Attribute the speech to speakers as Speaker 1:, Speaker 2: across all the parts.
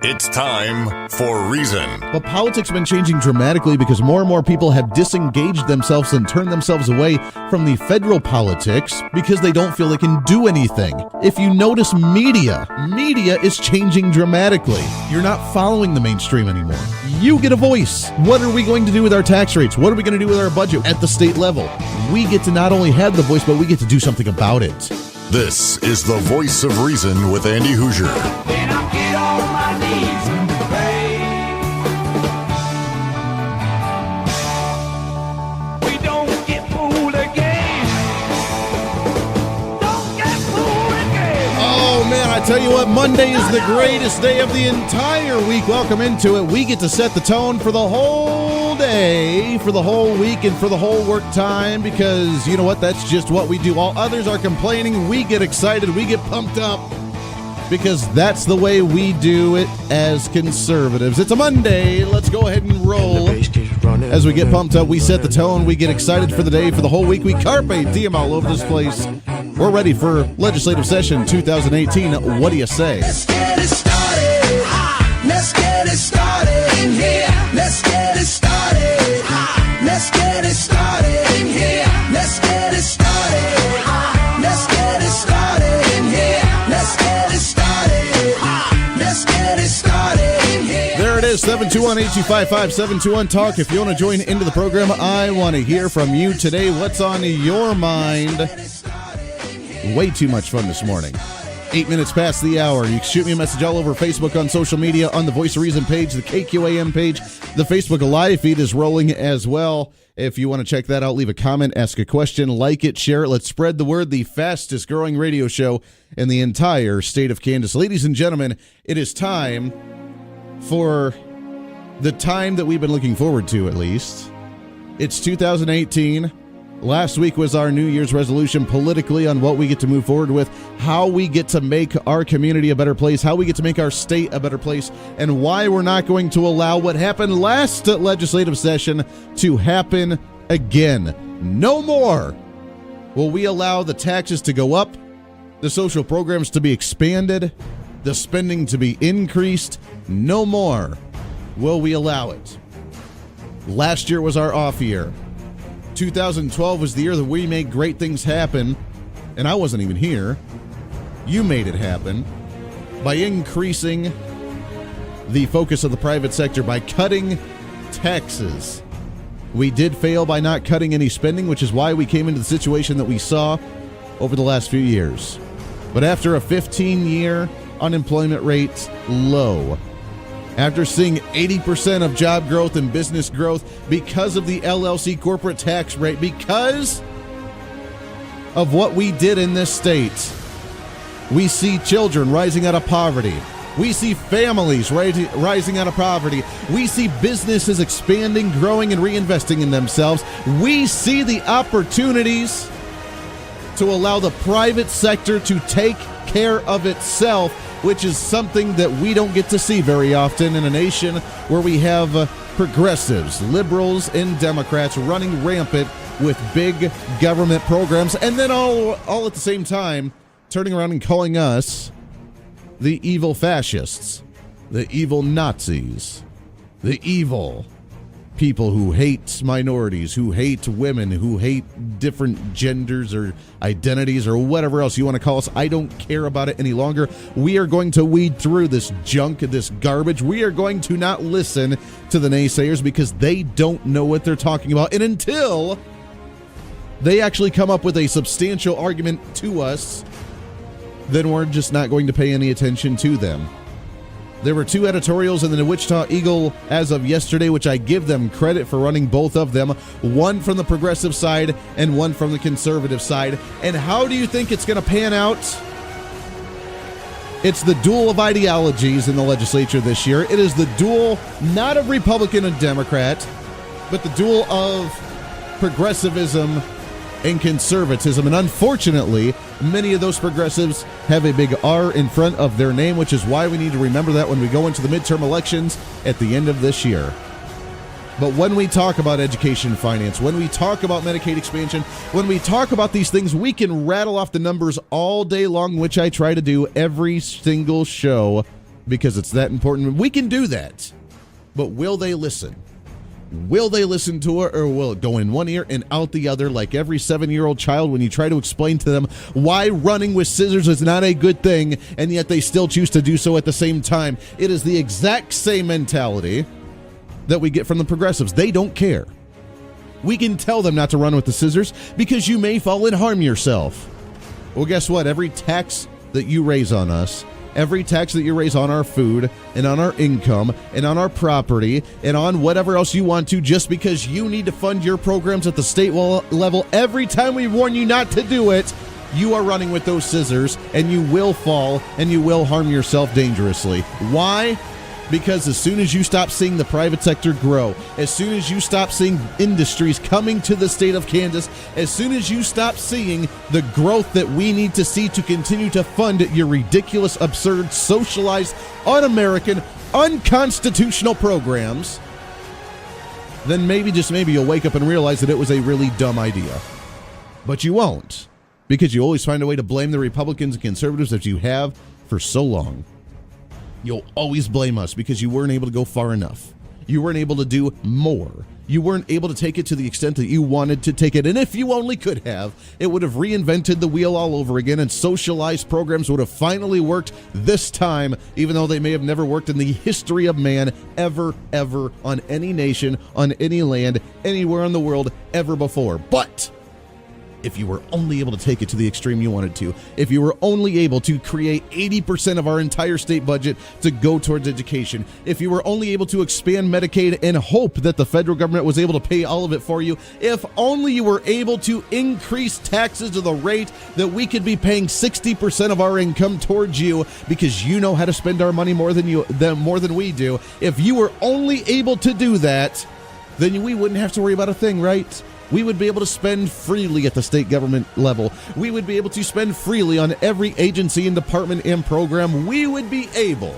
Speaker 1: It's time for Reason.
Speaker 2: But politics has been changing dramatically because more and more people have disengaged themselves and turned themselves away from the federal politics because they don't feel they can do anything. If you notice media is changing dramatically. You're not following the mainstream anymore. You get a voice. What are we going to do with our tax rates? What are we going to do with our budget at the state level? We get to not only have the voice, but we get to do something about it.
Speaker 1: This is the Voice of Reason with Andy Hoosier.
Speaker 3: Then I get on my knees and pray. We don't get fooled again. Don't get fooled again.
Speaker 2: Oh man, I tell you what, Monday is the greatest day of the entire week. Welcome into it. We get to set the tone for the whole day, for the whole week, and for the whole work time because, you know what, that's just what we do. While others are complaining, we get excited, we get pumped up because that's the way we do it as conservatives. It's a Monday. Let's go ahead and roll. As we get pumped up, we set the tone, we get excited for the day, for the whole week. We carpe diem all over this place. We're ready for legislative session 2018. What do you say?
Speaker 4: Let's get it started. Let's get it started in here. Let's get it started. Let's get it started in here. Let's get it started. Let's get it started in here. Let's get it started. Let's get it started in here.
Speaker 2: There it is, 721-8255-721-TALK. If you want to join into the program, I want to hear from you today. What's on your mind? Way too much fun this morning. 8 minutes past the hour. You can shoot me a message all over Facebook, on social media, on the Voice of Reason page, the KQAM page. The Facebook Live feed is rolling as well. If you want to check that out, leave a comment, ask a question, like it, share it. Let's spread the word. The fastest growing radio show in the entire state of Kansas. Ladies and gentlemen, it is time for the time that we've been looking forward to, at least. It's 2018. Last week was our New Year's resolution politically on what we get to move forward with, how we get to make our community a better place, how we get to make our state a better place, and why we're not going to allow what happened last legislative session to happen again. No more will we allow the taxes to go up, the social programs to be expanded, the spending to be increased. No more will we allow it. Last year was our off year. 2012 was the year that we made great things happen, and I wasn't even here. You made it happen by increasing the focus of the private sector, by cutting taxes. We did fail by not cutting any spending, which is why we came into the situation that we saw over the last few years. But after a 15-year unemployment rate low, after seeing 80% of job growth and business growth because of the LLC corporate tax rate, because of what we did in this state, we see children rising out of poverty. We see families rising out of poverty. We see businesses expanding, growing, and reinvesting in themselves. We see the opportunities to allow the private sector to take care of itself, which is something that we don't get to see very often in a nation where we have progressives, liberals, and Democrats running rampant with big government programs, and then all at the same time turning around and calling us the evil fascists, the evil Nazis, the evil people who hate minorities, who hate women, who hate different genders or identities or whatever else you want to call us. I don't care about it any longer. We are going to weed through this junk, this garbage. We are going to not listen to the naysayers because they don't know what they're talking about. And until they actually come up with a substantial argument to us, then we're just not going to pay any attention to them. There were two editorials in the Wichita Eagle as of yesterday, which I give them credit for running both of them, one from the progressive side and one from the conservative side. And how do you think it's going to pan out? It's the duel of ideologies in the legislature this year. It is the duel not of Republican and Democrat, but the duel of progressivism and conservatism. And unfortunately, many of those progressives have a big R in front of their name, which is why we need to remember that when we go into the midterm elections at the end of this year. But when we talk about education and finance, when we talk about Medicaid expansion, when we talk about these things, we can rattle off the numbers all day long, which I try to do every single show because it's that important. We can do that, but will they listen? Will they listen to it, or will it go in one ear and out the other like every 7-year-old child when you try to explain to them why running with scissors is not a good thing, and yet they still choose to do so at the same time? It is the exact same mentality that we get from the progressives. They don't care. We can tell them not to run with the scissors because you may fall and harm yourself. Well, guess what? Every tax that you raise on us, every tax that you raise on our food and on our income and on our property and on whatever else you want to, just because you need to fund your programs at the state level, every time we warn you not to do it, you are running with those scissors and you will fall and you will harm yourself dangerously. Why? Because as soon as you stop seeing the private sector grow, as soon as you stop seeing industries coming to the state of Kansas, as soon as you stop seeing the growth that we need to see to continue to fund your ridiculous, absurd, socialized, un-American, unconstitutional programs, then maybe, just maybe, you'll wake up and realize that it was a really dumb idea. But you won't, because you always find a way to blame the Republicans and conservatives as you have for so long. You'll always blame us because you weren't able to go far enough. You weren't able to do more. You weren't able to take it to the extent that you wanted to take it. And if you only could have, it would have reinvented the wheel all over again, and socialized programs would have finally worked this time, even though they may have never worked in the history of man ever, on any nation, on any land, anywhere in the world ever before. But if you were only able to take it to the extreme you wanted to, if you were only able to create 80% of our entire state budget to go towards education, if you were only able to expand Medicaid and hope that the federal government was able to pay all of it for you, if only you were able to increase taxes to the rate that we could be paying 60% of our income towards you because you know how to spend our money more than we do, if you were only able to do that, then we wouldn't have to worry about a thing, right? We would be able to spend freely at the state government level. We would be able to spend freely on every agency and department and program. We would be able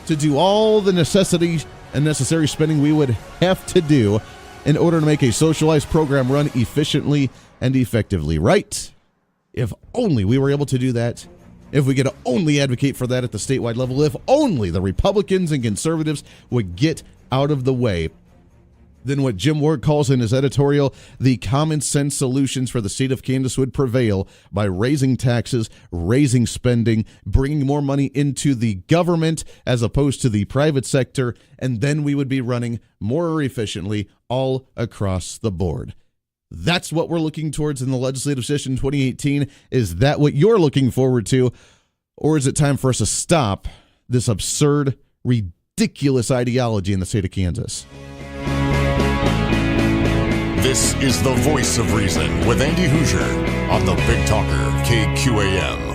Speaker 2: to do all the necessary spending we would have to do in order to make a socialized program run efficiently and effectively, right? If only we were able to do that. If we could only advocate for that at the statewide level. If only the Republicans and conservatives would get out of the way. Then what Jim Ward calls in his editorial, the common sense solutions for the state of Kansas would prevail by raising taxes, raising spending, bringing more money into the government as opposed to the private sector, and then we would be running more efficiently all across the board. That's what we're looking towards in the legislative session 2018. Is that what you're looking forward to? Or is it time for us to stop this absurd, ridiculous ideology in the state of Kansas?
Speaker 1: This is the Voice of Reason with Andy Hoosier on the Big Talker KQAM.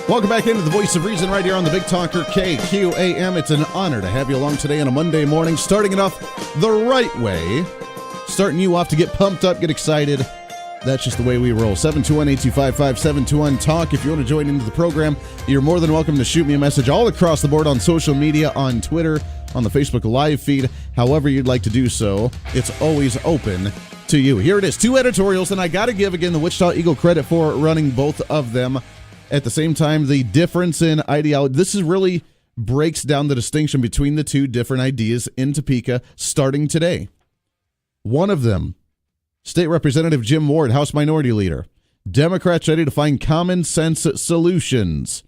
Speaker 2: Welcome back into the Voice of Reason right here on the Big Talker KQAM. It's an honor to have you along today on a Monday morning, starting it off the right way, starting you off to get pumped up, get excited. That's just the way we roll. 721-8255-721-TALK. If you want to join into the program, you're more than welcome to shoot me a message all across the board on social media, on Twitter, on the Facebook Live feed, however you'd like to do so. It's always open to you. Here it is, 2 editorials, and I got to give, again, the Wichita Eagle credit for running both of them. At the same time, the difference in ideology, this is really breaks down the distinction between the two different ideas in Topeka starting today. One of them, State Representative Jim Ward, House Minority Leader. Democrats ready to find common sense solutions.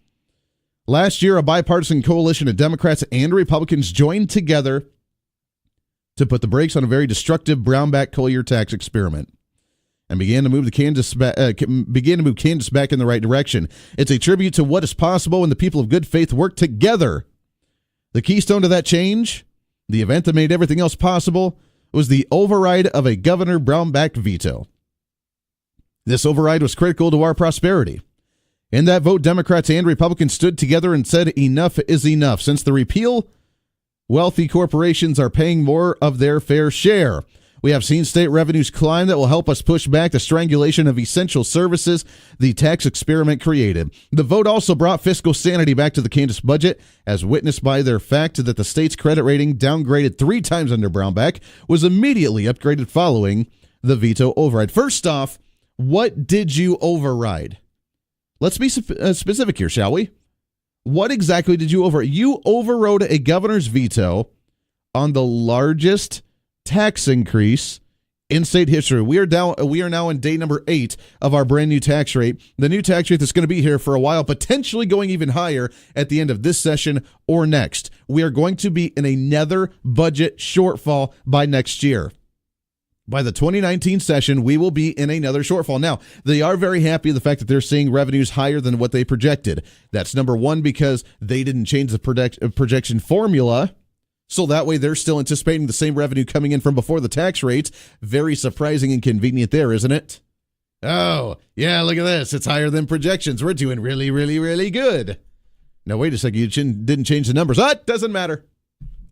Speaker 2: Last year, a bipartisan coalition of Democrats and Republicans joined together to put the brakes on a very destructive Brownback Collier tax experiment and began to move Kansas back in the right direction. It's a tribute to what is possible when the people of good faith work together. The keystone to that change, the event that made everything else possible, was the override of a Governor Brownback veto. This override was critical to our prosperity. In that vote, Democrats and Republicans stood together and said enough is enough. Since the repeal, wealthy corporations are paying more of their fair share. We have seen state revenues climb that will help us push back the strangulation of essential services the tax experiment created. The vote also brought fiscal sanity back to the Kansas budget, as witnessed by their fact that the state's credit rating, downgraded 3 times under Brownback, was immediately upgraded following the veto override. First off, what did you override? Let's be specific here, shall we? What exactly did you override? You overrode a governor's veto on the largest tax increase in state history. We are now in day number 8 of our brand new tax rate. The new tax rate that's going to be here for a while, potentially going even higher at the end of this session or next. We are going to be in another budget shortfall by next year. By the 2019 session, we will be in another shortfall. Now, they are very happy with the fact that they're seeing revenues higher than what they projected. That's number one, because they didn't change the projection formula. So that way they're still anticipating the same revenue coming in from before the tax rates. Very surprising and convenient there, isn't it? Oh, yeah, look at this. It's higher than projections. We're doing really, really, really good. Now, wait a second. You didn't change the numbers. It doesn't matter.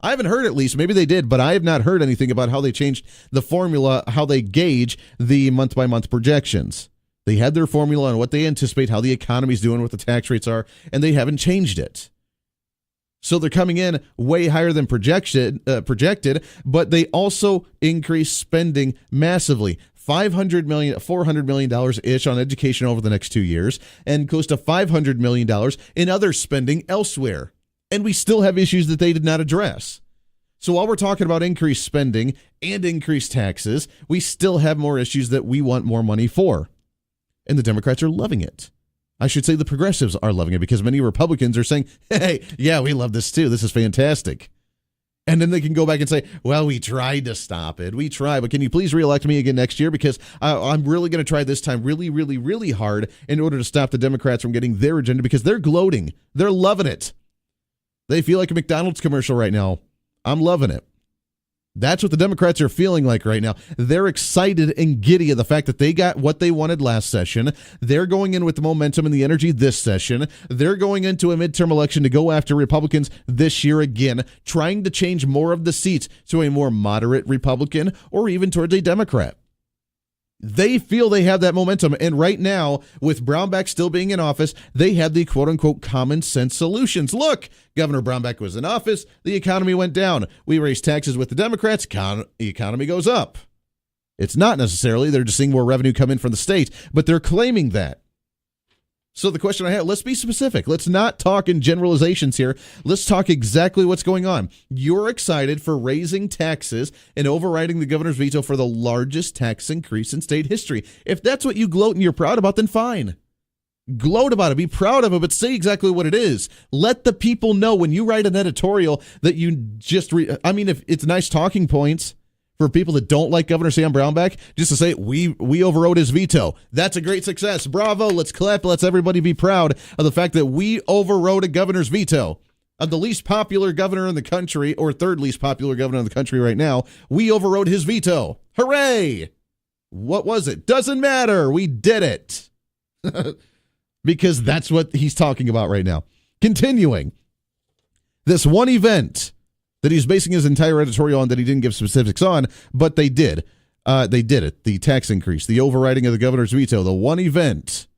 Speaker 2: I haven't heard, at least. Maybe they did, but I have not heard anything about how they changed the formula, how they gauge the month-by-month projections. They had their formula on what they anticipate, how the economy's doing, what the tax rates are, and they haven't changed it. So they're coming in way higher than projected, but they also increased spending massively. $400 million-ish on education over the next 2 years, and close to $500 million in other spending elsewhere. And we still have issues that they did not address. So while we're talking about increased spending and increased taxes, we still have more issues that we want more money for. And the Democrats are loving it. I should say the progressives are loving it, because many Republicans are saying, hey, yeah, we love this too. This is fantastic. And then they can go back and say, well, we tried to stop it. We tried, but can you please reelect me again next year? Because I'm really going to try this time really, really, really hard in order to stop the Democrats from getting their agenda, because they're gloating. They're loving it. They feel like a McDonald's commercial right now. I'm loving it. That's what the Democrats are feeling like right now. They're excited and giddy of the fact that they got what they wanted last session. They're going in with the momentum and the energy this session. They're going into a midterm election to go after Republicans this year again, trying to change more of the seats to a more moderate Republican or even towards a Democrat. They feel they have that momentum, and right now, with Brownback still being in office, they have the quote-unquote common sense solutions. Look, Governor Brownback was in office, the economy went down. We raised taxes with the Democrats, the economy goes up. It's not necessarily, they're just seeing more revenue come in from the state, but they're claiming that. So the question I have, let's be specific. Let's not talk in generalizations here. Let's talk exactly what's going on. You're excited for raising taxes and overriding the governor's veto for the largest tax increase in state history. If that's what you gloat and you're proud about, then fine. Gloat about it. Be proud of it, but say exactly what it is. Let the people know when you write an editorial that you just if it's nice talking points for people that don't like Governor Sam Brownback, just to say, we overrode his veto. That's a great success. Bravo. Let's clap. Let's everybody be proud of the fact that we overrode a governor's veto of the least popular governor in the country, or third least popular governor in the country right now. We overrode his veto. Hooray. What was it? Doesn't matter. We did it. Because that's what he's talking about right now. Continuing. This one event that he's basing his entire editorial on that he didn't give specifics on, but they did. They did it. The tax increase, the overriding of the governor's veto, the one event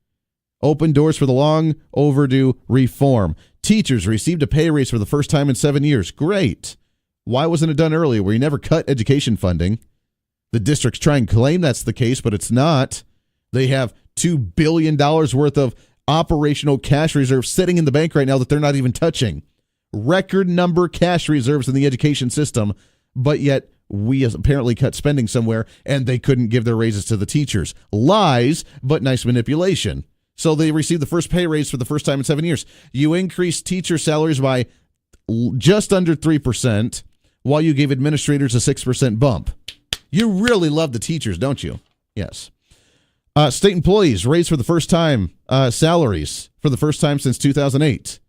Speaker 2: opened doors for the long overdue reform. Teachers received a pay raise for the first time in 7 years. Great. Why wasn't it done earlier, where you never cut education funding? The districts try and claim that's the case, but it's not. They have $2 billion worth of operational cash reserves sitting in the bank right now that they're not even touching. Record number cash reserves in the education system, but yet we apparently cut spending somewhere and they couldn't give their raises to the teachers. Lies, but nice manipulation. So they received the first pay raise for the first time in 7 years. You increased teacher salaries by just under 3%, while you gave administrators a 6% bump. You really love the teachers, don't you? Yes. State employees raised for the first time salaries for the first time since 2008.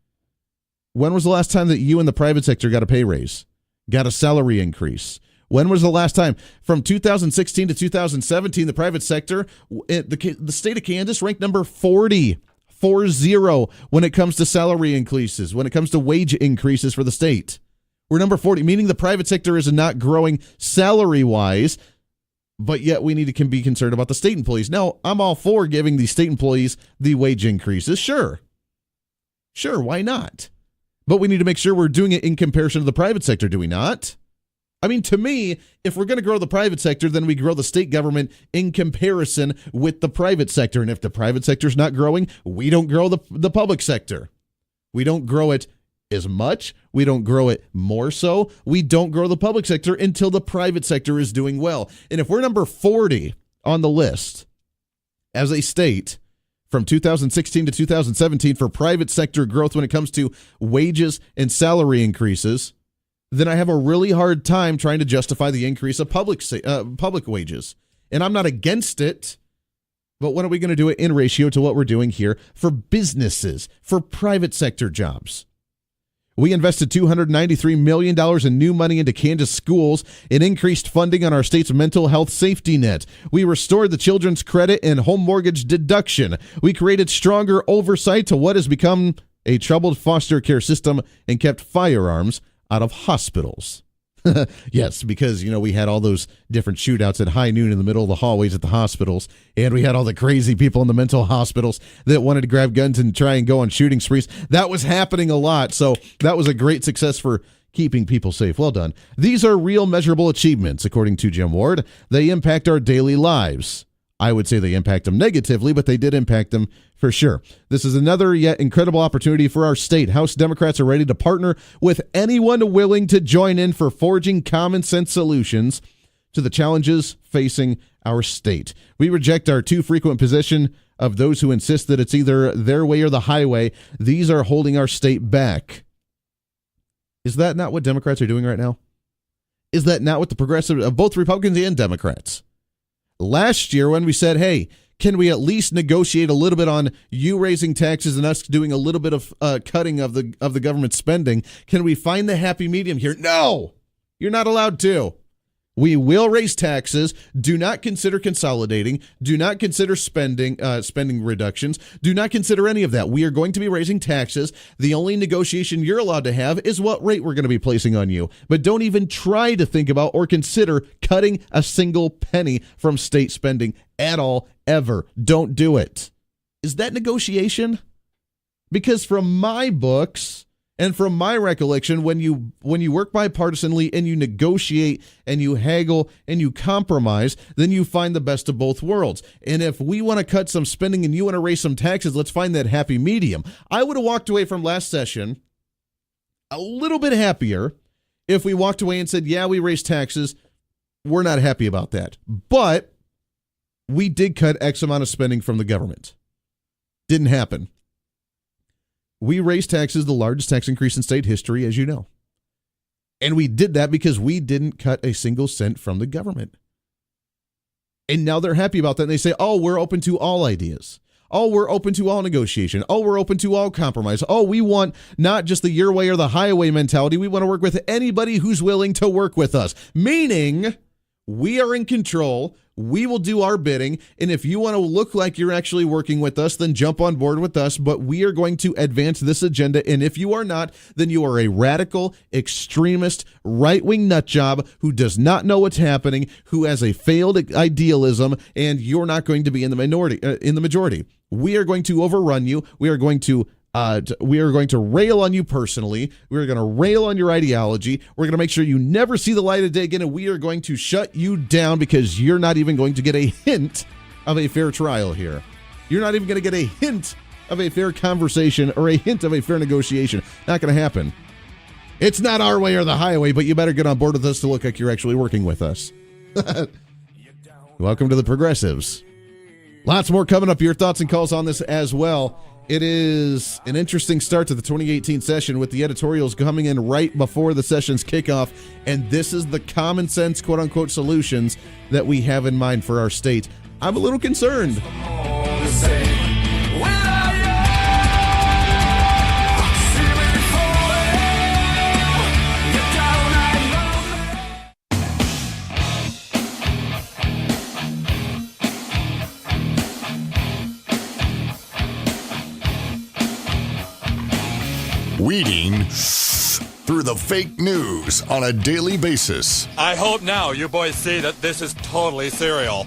Speaker 2: When was the last time that you in the private sector got a pay raise, got a salary increase? When was the last time? From 2016 to 2017, the private sector, the state of Kansas ranked number 40 when it comes to salary increases, when it comes to wage increases for the state. We're number 40, meaning the private sector is not growing salary-wise. but yet we need to be concerned about the state employees. Now, I'm all for giving the state employees the wage increases. Sure, why not? But we need to make sure we're doing it in comparison to the private sector, do we not? I mean, to me, if we're going to grow the private sector, then we grow the state government in comparison with the private sector. And if the private sector is not growing, we don't grow the public sector. We don't grow it as much. We don't grow it more so. We don't grow the public sector until the private sector is doing well. And if we're number 40 on the list as a state from 2016 to 2017 for private sector growth when it comes to wages and salary increases, then I have a really hard time trying to justify the increase of public wages. And I'm not against it, but when are we going to do it in ratio to what we're doing here for businesses, for private sector jobs? We invested $293 million in new money into Kansas schools and increased funding on our state's mental health safety net. We restored the children's credit and home mortgage deduction. We created stronger oversight to what has become a troubled foster care system and kept firearms out of hospitals. Yes, because, we had all those different shootouts at high noon in the middle of the hallways at the hospitals, and we had all the crazy people in the mental hospitals that wanted to grab guns and try and go on shooting sprees. That was happening a lot, so that was a great success for keeping people safe. Well done. These are real measurable achievements, according to Jim Ward. They impact our daily lives. I would say they impact them negatively, but they did impact them for sure. This is another yet incredible opportunity for our state. House Democrats are ready to partner with anyone willing to join in for forging common sense solutions to the challenges facing our state. We reject our too frequent position of those who insist that it's either their way or the highway. These are holding our state back. Is that not what Democrats are doing right now? Is that not what the progressive, both Republicans and Democrats? Last year when we said, hey, can we at least negotiate a little bit on you raising taxes and us doing a little bit of cutting of the government spending? Can we find the happy medium here? No, you're not allowed to. We will raise taxes. Do not consider consolidating. Do not consider spending reductions. Do not consider any of that. We are going to be raising taxes. The only negotiation you're allowed to have is what rate we're going to be placing on you. But don't even try to think about or consider cutting a single penny from state spending at all, ever. Don't do it. Is that negotiation? Because from my books, and from my recollection, when you work bipartisanly and you negotiate and you haggle and you compromise, then you find the best of both worlds. And if we want to cut some spending and you want to raise some taxes, let's find that happy medium. I would have walked away from last session a little bit happier if we walked away and said, yeah, we raised taxes. We're not happy about that. But we did cut X amount of spending from the government. Didn't happen. We raised taxes, the largest tax increase in state history, as you know. And we did that because we didn't cut a single cent from the government. And now they're happy about that. And they say, oh, we're open to all ideas. Oh, we're open to all negotiation. Oh, we're open to all compromise. Oh, we want not just the your way or the highway mentality. We want to work with anybody who's willing to work with us. Meaning, we are in control. We will do our bidding, and if you want to look like you're actually working with us, then jump on board with us, but we are going to advance this agenda, and if you are not, then you are a radical, extremist, right-wing nutjob who does not know what's happening, who has a failed idealism, and you're not going to be in the majority. We are going to overrun you. We are going to rail on you personally. We're going to rail on your ideology. We're going to make sure you never see the light of day again, and we are going to shut you down because you're not even going to get a hint of a fair trial here. You're not even going to get a hint of a fair conversation or a hint of a fair negotiation. Not going to happen. It's not our way or the highway, but you better get on board with us to look like you're actually working with us. Welcome to the Progressives. Lots more coming up. Your thoughts and calls on this as well. It is an interesting start to the 2018 session with the editorials coming in right before the session's kickoff, and this is the common sense, quote-unquote, solutions that we have in mind for our state. I'm a little concerned.
Speaker 1: Weeding through the fake news on a daily basis.
Speaker 5: I hope now you boys see that this is totally serial.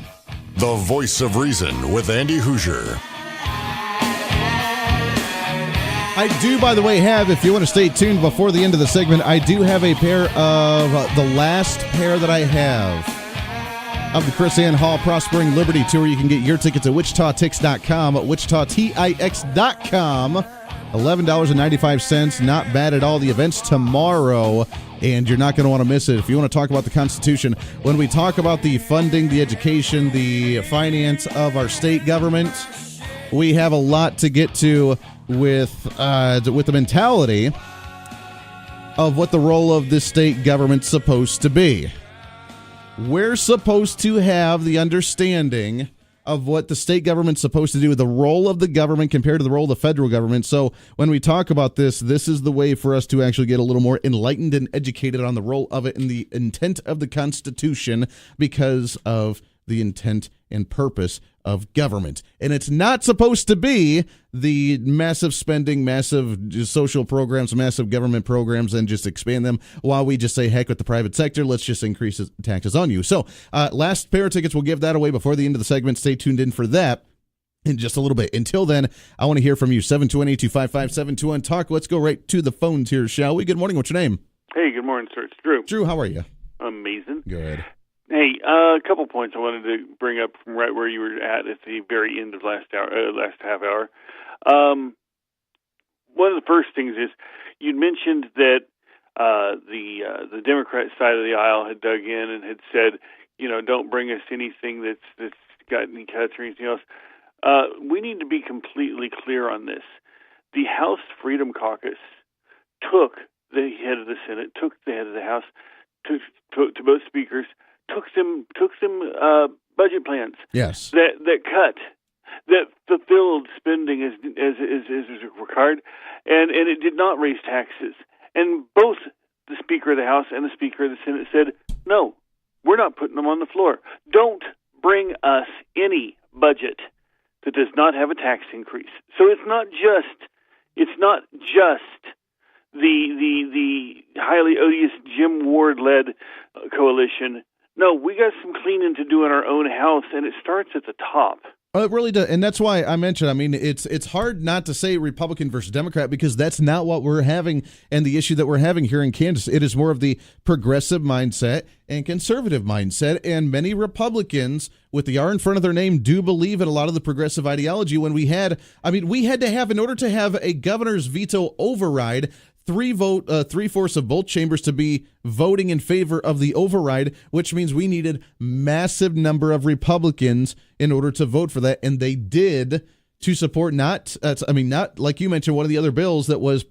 Speaker 1: The Voice of Reason with Andy Hoosier.
Speaker 2: I do, by the way, have, if you want to stay tuned before the end of the segment, I do have a pair of the last pair that I have of the Chris Ann Hall Prospering Liberty Tour. You can get your tickets at WichitaTix.com, at WichitaTix.com. $11.95, not bad at all. The event's tomorrow, and you're not going to want to miss it. If you want to talk about the Constitution, when we talk about the funding, the education, the finance of our state government, we have a lot to get to with the mentality of what the role of this state government's supposed to be. We're supposed to have the understanding of what the state government's supposed to do, the role of the government compared to the role of the federal government. So when we talk about this is the way for us to actually get a little more enlightened and educated on the role of it and the intent of the Constitution because of the intent and purpose of government. And it's not supposed to be the massive spending, massive social programs, massive government programs, and just expand them while we just say, heck with the private sector, let's just increase taxes on you. So last pair of tickets, we'll give that away before the end of the segment. Stay tuned in for that in just a little bit. Until then, I want to hear from you. 721-825-5721. Talk. Let's go right to the phones here, shall we? Good morning. What's your name?
Speaker 6: Hey, good morning, sir. It's Drew.
Speaker 2: Drew, how are you?
Speaker 6: Amazing.
Speaker 2: Good.
Speaker 6: Hey, a couple points I wanted to bring up from right where you were at the very end of last half hour. One of the first things is you'd mentioned that the Democrat side of the aisle had dug in and had said, don't bring us anything that's got any cuts or anything else. We need to be completely clear on this. The House Freedom Caucus took the head of the Senate, took the head of the House, to both speakers, took them budget plans.
Speaker 2: Yes.
Speaker 6: That cut, that fulfilled spending as required, and it did not raise taxes. And both the Speaker of the House and the Speaker of the Senate said, no, we're not putting them on the floor. Don't bring us any budget that does not have a tax increase. So it's not just the highly odious Jim Ward-led coalition. No, we got some cleaning to do in our own house, and it starts at the top.
Speaker 2: It really does, and that's why I mentioned, it's hard not to say Republican versus Democrat because that's not what we're having and the issue that we're having here in Kansas. It is more of the progressive mindset and conservative mindset, and many Republicans with the R in front of their name do believe in a lot of the progressive ideology when we had to have, in order to have a governor's veto override, three-fourths of both chambers to be voting in favor of the override, which means we needed massive number of Republicans in order to vote for that, and they did to support not like you mentioned, one of the other bills that was,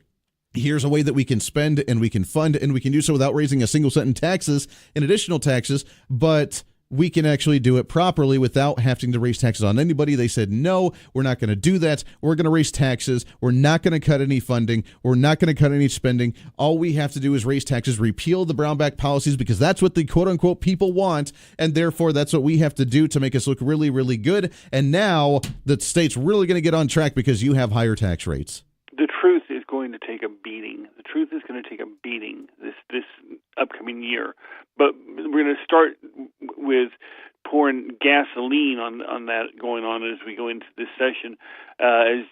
Speaker 2: here's a way that we can spend and we can fund and we can do so without raising a single cent in taxes and additional taxes, but we can actually do it properly without having to raise taxes on anybody. They said, no, we're not going to do that. We're going to raise taxes. We're not going to cut any funding. We're not going to cut any spending. All we have to do is raise taxes, repeal the Brownback policies, because that's what the quote-unquote people want, and therefore that's what we have to do to make us look really, really good. And now the state's really going to get on track because you have higher tax rates.
Speaker 6: The truth is going to take a beating. The truth is going to take a beating this upcoming year. But we're going to start with pouring gasoline on that going on as we go into this session, as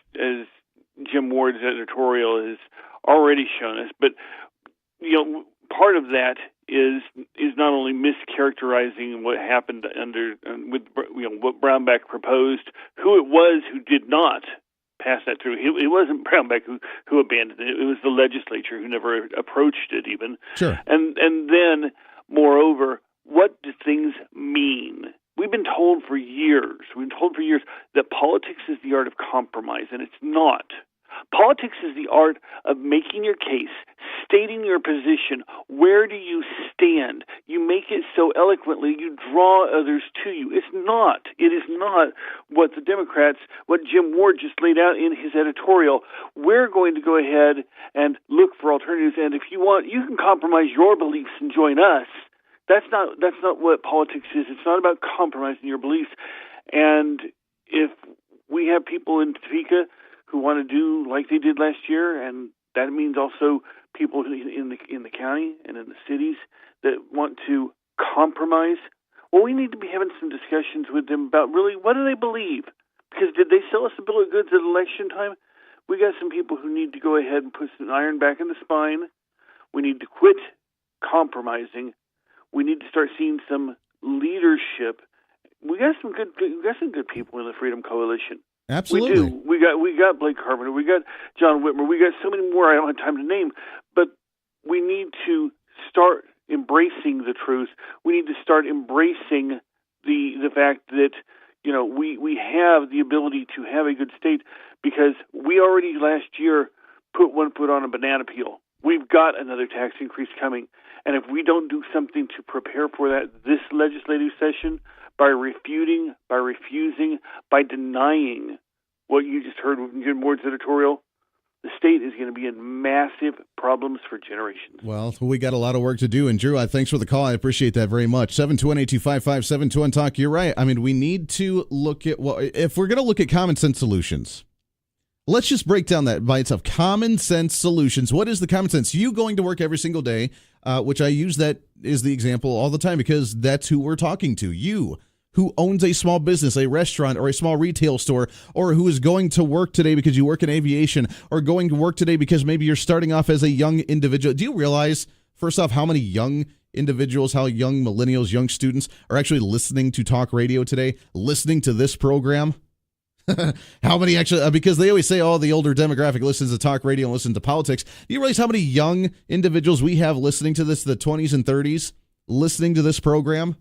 Speaker 6: Jim Ward's editorial has already shown us. But part of that is not only mischaracterizing what happened with what Brownback proposed, who it was who did not pass that through. It wasn't Brownback who abandoned it. It was the legislature who never approached it even.
Speaker 2: Sure.
Speaker 6: And then, moreover, what do things mean? We've been told for years that politics is the art of compromise, and it's not. Politics is the art of making your case, stating your position. Where do you stand? You make it so eloquently, you draw others to you. It is not what the Democrats, what Jim Ward just laid out in his editorial. We're going to go ahead and look for alternatives, and if you want, you can compromise your beliefs and join us. That's not what politics is. It's not about compromising your beliefs. And if we have people in Topeka who want to do like they did last year, and that means also people in the county and in the cities that want to compromise. Well, we need to be having some discussions with them about really what do they believe? Because did they sell us a bill of goods at election time? We got some people who need to go ahead and put some iron back in the spine. We need to quit compromising. We need to start seeing some leadership. We got some good people in the Freedom Coalition.
Speaker 2: Absolutely.
Speaker 6: We do. We got Blake Carpenter. We got John Whitmer. We got so many more I don't have time to name. But we need to start embracing the truth. We need to start embracing the fact that we have the ability to have a good state, because we already last year put one foot on a banana peel. We've got another tax increase coming, and if we don't do something to prepare for that this legislative session, by refuting, by refusing, by denying what you just heard in Jim Ward's editorial, the state is going to be in massive problems for generations.
Speaker 2: Well, we got a lot of work to do. And Drew, thanks for the call. I appreciate that very much. 721-8255, Talk. You're right. I mean, we need to look at, if we're going to look at common sense solutions, let's just break down that by itself. Common sense solutions. What is the common sense? You going to work every single day, which I use that as the example all the time because that's who we're talking to. You, who owns a small business, a restaurant, or a small retail store, or who is going to work today because you work in aviation, or going to work today because maybe you're starting off as a young individual. Do you realize, first off, how many young individuals, how young millennials, young students are actually listening to talk radio today, listening to this program? How many actually, because they always say, the older demographic listens to talk radio and listens to politics. Do you realize how many young individuals we have listening to this, the 20s and 30s, listening to this program?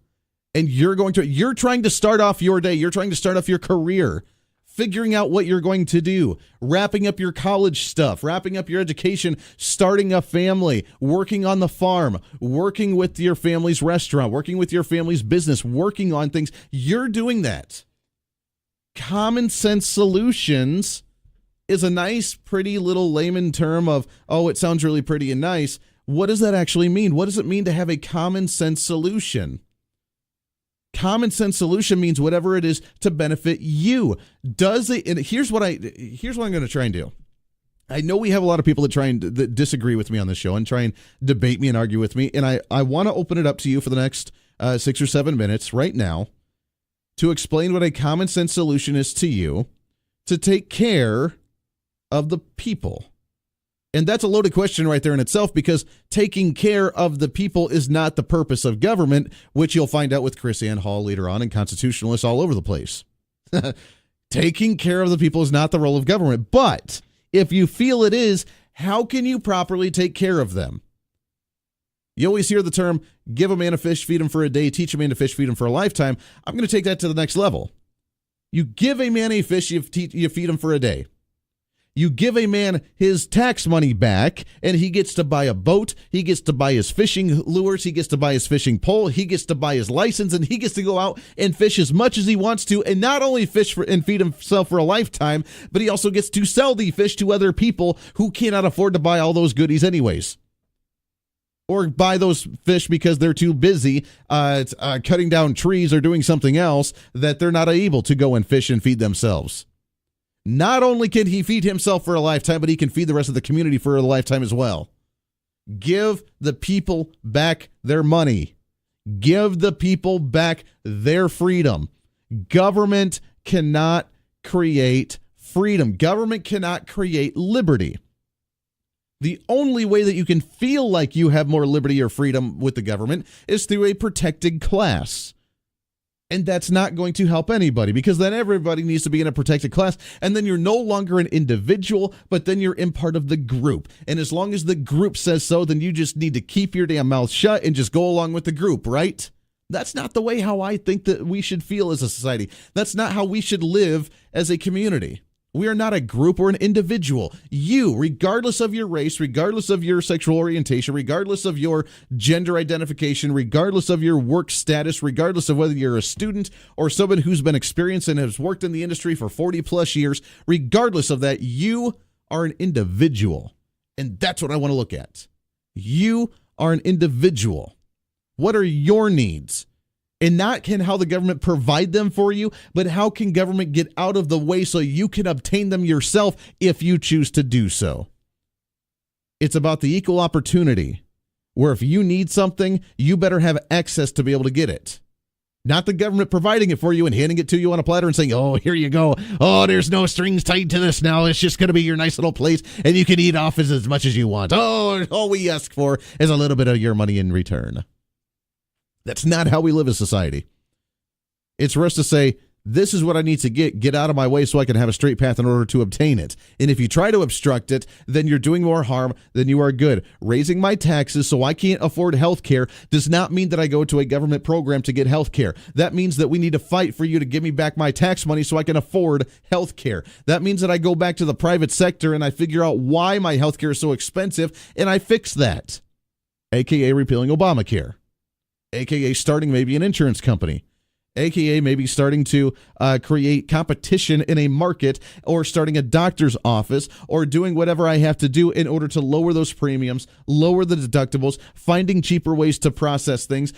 Speaker 2: And you're trying to start off your day. You're trying to start off your career, figuring out what you're going to do, wrapping up your college stuff, wrapping up your education, starting a family, working on the farm, working with your family's restaurant, working with your family's business, working on things. You're doing that. Common sense solutions is a nice, pretty little layman term of, it sounds really pretty and nice. What does that actually mean? What does it mean to have a common sense solution? Common sense solution means whatever it is to benefit you. And here's what I'm going to try and do. I know we have a lot of people that try and that disagree with me on this show and try and debate me and argue with me. And I want to open it up to you for the next 6 or 7 minutes right now to explain what a common sense solution is to you to take care of the people. And that's a loaded question right there in itself, because taking care of the people is not the purpose of government, which you'll find out with Chris Ann Hall later on and constitutionalists all over the place. Taking care of the people is not the role of government. But if you feel it is, how can you properly take care of them? You always hear the term, give a man a fish, feed him for a day, teach a man to fish, feed him for a lifetime. I'm going to take that to the next level. You give a man a fish, you feed him for a day. You give a man his tax money back, and he gets to buy a boat, he gets to buy his fishing lures, he gets to buy his fishing pole, he gets to buy his license, and he gets to go out and fish as much as he wants to, and not only fish and feed himself for a lifetime, but he also gets to sell the fish to other people who cannot afford to buy all those goodies anyways. Or buy those fish because they're too busy cutting down trees or doing something else that they're not able to go and fish and feed themselves. Not only can he feed himself for a lifetime, but he can feed the rest of the community for a lifetime as well. Give the people back their money. Give the people back their freedom. Government cannot create freedom. Government cannot create liberty. The only way that you can feel like you have more liberty or freedom with the government is through a protected class. And that's not going to help anybody, because then everybody needs to be in a protected class, and then you're no longer an individual, but then you're in part of the group. And as long as the group says so, then you just need to keep your damn mouth shut and just go along with the group, right? That's not the way how I think that we should feel as a society. That's not how we should live as a community. We are not a group or an individual. You, regardless of your race, regardless of your sexual orientation, regardless of your gender identification, regardless of your work status, regardless of whether you're a student or someone who's been experienced and has worked in the industry for 40 plus years, regardless of that, you are an individual. And that's what I want to look at. You are an individual. What are your needs? And not can how the government provide them for you, but how can government get out of the way so you can obtain them yourself if you choose to do so. It's about the equal opportunity, where if you need something, you better have access to be able to get it. Not the government providing it for you and handing it to you on a platter and saying, oh, here you go. Oh, there's no strings tied to this now. It's just going to be your nice little place, and you can eat off as much as you want. Oh, all we ask for is a little bit of your money in return. That's not how we live as society. It's for us to say, this is what I need to get out of my way so I can have a straight path in order to obtain it. And if you try to obstruct it, then you're doing more harm than you are good. Raising my taxes so I can't afford health care does not mean that I go to a government program to get health care. That means that we need to fight for you to give me back my tax money so I can afford health care. That means that I go back to the private sector and I figure out why my health care is so expensive and I fix that. AKA repealing Obamacare. AKA starting maybe an insurance company. AKA maybe starting to create competition in a market, or starting a doctor's office, or doing whatever I have to do in order to lower those premiums, lower the deductibles, finding cheaper ways to process things,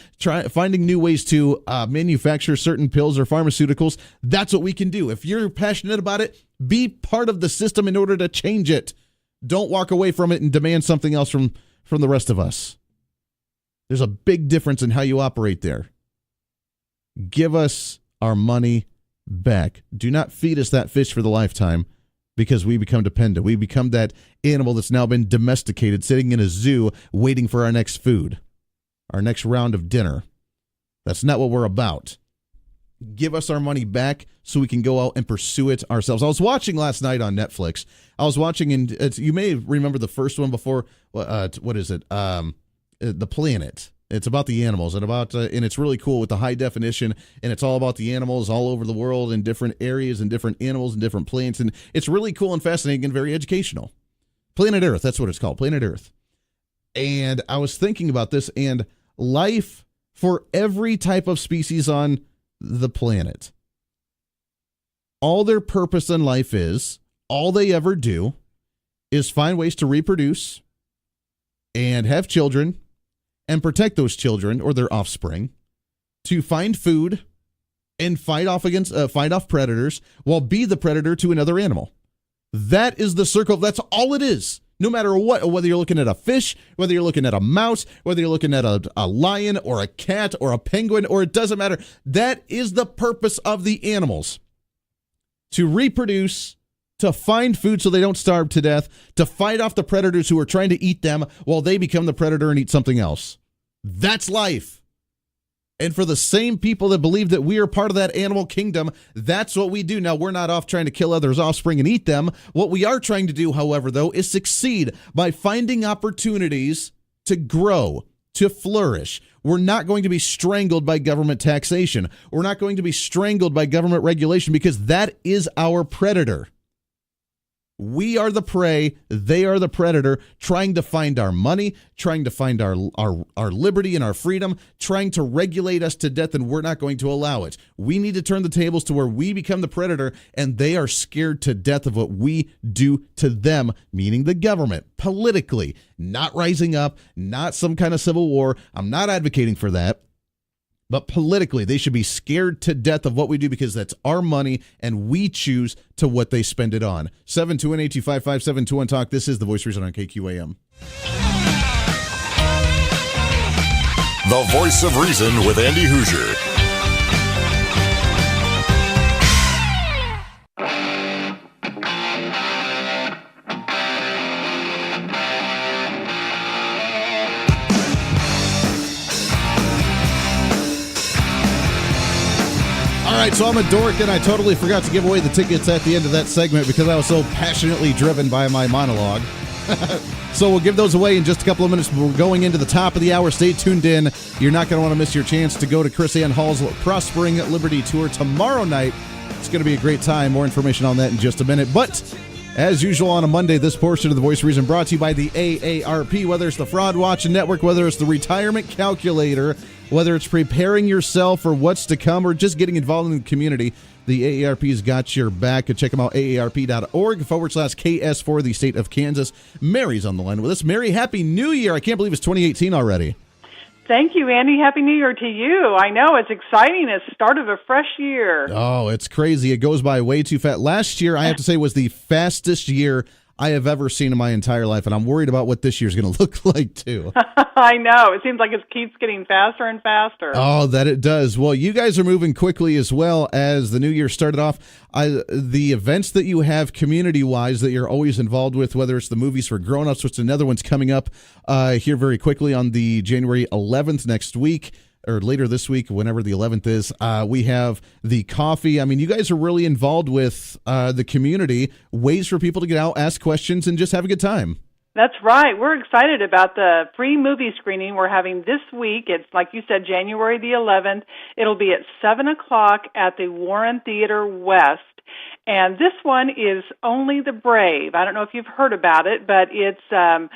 Speaker 2: finding new ways to manufacture certain pills or pharmaceuticals. That's what we can do. If you're passionate about it, be part of the system in order to change it. Don't walk away from it and demand something else from the rest of us. There's a big difference in how you operate there. Give us our money back. Do not feed us that fish for the lifetime, because we become dependent. We become that animal that's now been domesticated, sitting in a zoo waiting for our next food, our next round of dinner. That's not what we're about. Give us our money back so we can go out and pursue it ourselves. I was watching last night on Netflix. And you may remember the first one before. What is it? The Planet. It's about the animals and it's really cool with the high definition, and it's all about the animals all over the world in different areas and different animals and different plants. And it's really cool and fascinating and very educational. Planet Earth. That's what it's called. Planet Earth. And I was thinking about this, and life for every type of species on the planet. All their purpose in life is, all they ever do is find ways to reproduce and have children and protect those children or their offspring, to find food and fight off predators, while be the predator to another animal. That is the circle. That's all it is. No matter what, whether you're looking at a fish, whether you're looking at a mouse, whether you're looking at a lion or a cat or a penguin, or it doesn't matter. That is the purpose of the animals. To reproduce, to find food so they don't starve to death, to fight off the predators who are trying to eat them while they become the predator and eat something else. That's life. And for the same people that believe that we are part of that animal kingdom, that's what we do. Now, we're not off trying to kill others' offspring and eat them. What we are trying to do, however, though, is succeed by finding opportunities to grow, to flourish. We're not going to be strangled by government taxation. We're not going to be strangled by government regulation, because that is our predator. We are the prey, they are the predator, trying to find our money, trying to find our liberty and our freedom, trying to regulate us to death, and we're not going to allow it. We need to turn the tables to where we become the predator, and they are scared to death of what we do to them, meaning the government, politically, not rising up, not some kind of civil war. I'm not advocating for that. But politically, they should be scared to death of what we do, because that's our money, and we choose to what they spend it on. 721-825-5721 Talk. This is the Voice of Reason on KQAM.
Speaker 1: The Voice of Reason with Andy Hoosier.
Speaker 2: All right, so I'm a dork, and I totally forgot to give away the tickets at the end of that segment because I was so passionately driven by my monologue. So we'll give those away in just a couple of minutes. We're going into the top of the hour. Stay tuned in. You're not going to want to miss your chance to go to Chris Ann Hall's Prospering Liberty Tour tomorrow night. It's going to be a great time. More information on that in just a minute. But as usual on a Monday, this portion of the Voice of Reason brought to you by the AARP, whether it's the Fraud Watch Network, whether it's the Retirement Calculator, whether it's preparing yourself for what's to come, or just getting involved in the community, the AARP's got your back. Check them out, aarp.org/KS for the state of Kansas. Mary's on the line with us. Mary, Happy New Year. I can't believe it's 2018 already.
Speaker 7: Thank you, Andy. Happy New Year to you. I know, it's exciting. It's the start of a fresh year.
Speaker 2: Oh, it's crazy. It goes by way too fast. Last year, I have to say, was the fastest year I have ever seen in my entire life, and I'm worried about what this year's going to look like, too.
Speaker 7: I know. It seems like it keeps getting faster and faster.
Speaker 2: Oh, that it does. Well, you guys are moving quickly as well as the new year started off. The events that you have community-wise that you're always involved with, whether it's the movies for grown-ups, which another one's coming up here very quickly on the January 11th next week, or later this week, whenever the 11th is, we have the coffee. I mean, you guys are really involved with the community, ways for people to get out, ask questions, and just have a good time.
Speaker 7: That's right. We're excited about the free movie screening we're having this week. It's, like you said, January the 11th. It'll be at 7 o'clock at the Warren Theater West. And this one is Only the Brave. I don't know if you've heard about it, but it's a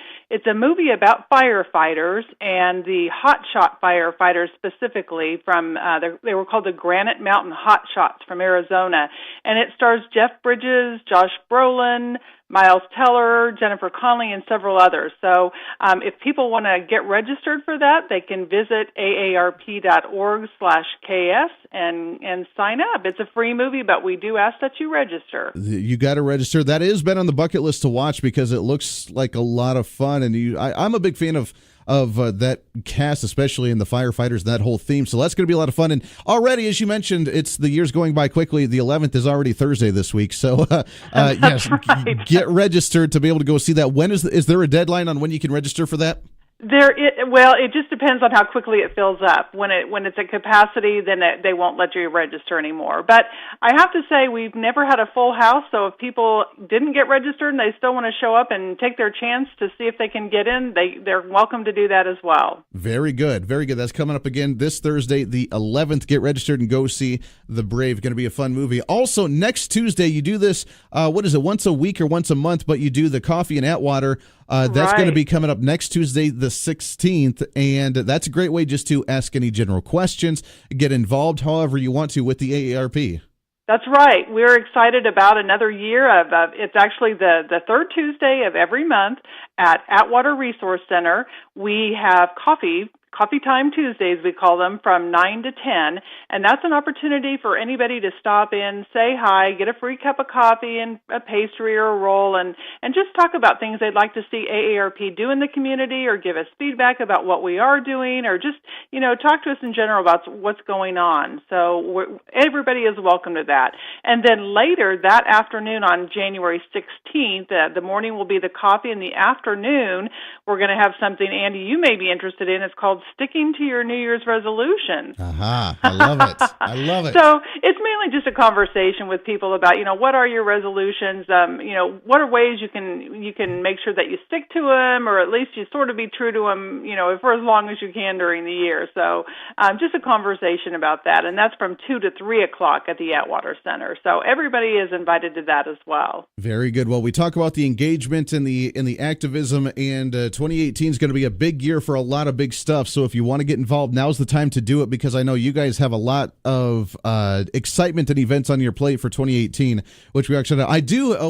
Speaker 7: movie about firefighters and the hotshot firefighters specifically from, they were called the Granite Mountain Hotshots from Arizona. And it stars Jeff Bridges, Josh Brolin, Miles Teller, Jennifer Connelly, and several others. So if people want to get registered for that, they can visit aarp.org/KS and sign up. It's a free movie, but we do ask that you register.
Speaker 2: You got to register. That has been on the bucket list to watch because it looks like a lot of fun. And I'm a big fan of that cast, especially in the firefighters and that whole theme. So that's going to be a lot of fun. And already, as you mentioned, it's the year's going by quickly. The 11th is already Thursday this week. So yes,
Speaker 7: right.
Speaker 2: Get registered to be able to go see that. When is there a deadline on when you can register for that?
Speaker 7: Well, it just depends on how quickly it fills up. When it's at capacity, then they won't let you register anymore. But I have to say, we've never had a full house, so if people didn't get registered and they still want to show up and take their chance to see if they can get in, they're welcome to do that as well. Very
Speaker 2: good. Very good. That's coming up again this Thursday, the 11th. Get registered and go see The Brave. Going to be a fun movie. Also, next Tuesday, you do this, once a week or once a month, but you do the Coffee and Atwater. That's going to be coming up next Tuesday, the 16th, and that's a great way just to ask any general questions, get involved however you want to with the AARP.
Speaker 7: That's right. We're excited about another year of it's actually the third Tuesday of every month at Atwater Resource Center. We have Coffee Time Tuesdays, we call them, from 9 to 10, and that's an opportunity for anybody to stop in, say hi, get a free cup of coffee and a pastry or a roll, and just talk about things they'd like to see AARP do in the community, or give us feedback about what we are doing, or just, talk to us in general about what's going on. So everybody is welcome to that. And then later that afternoon on January 16th, the morning will be the coffee, and the afternoon we're going to have something, Andy, you may be interested in. It's called Sticking to Your New Year's Resolutions.
Speaker 2: Aha, I love it. I love it.
Speaker 7: So it's mainly just a conversation with people about, what are your resolutions? What are ways you can make sure that you stick to them, or at least you sort of be true to them, for as long as you can during the year. So just a conversation about that, and that's from 2 to 3 o'clock at the Atwater Center. So everybody is invited to that as well.
Speaker 2: Very good. Well, we talk about the engagement and the activism, and 2018 is going to be a big year for a lot of big stuff. So if you want to get involved, now's the time to do it, because I know you guys have a lot of excitement and events on your plate for 2018, which we actually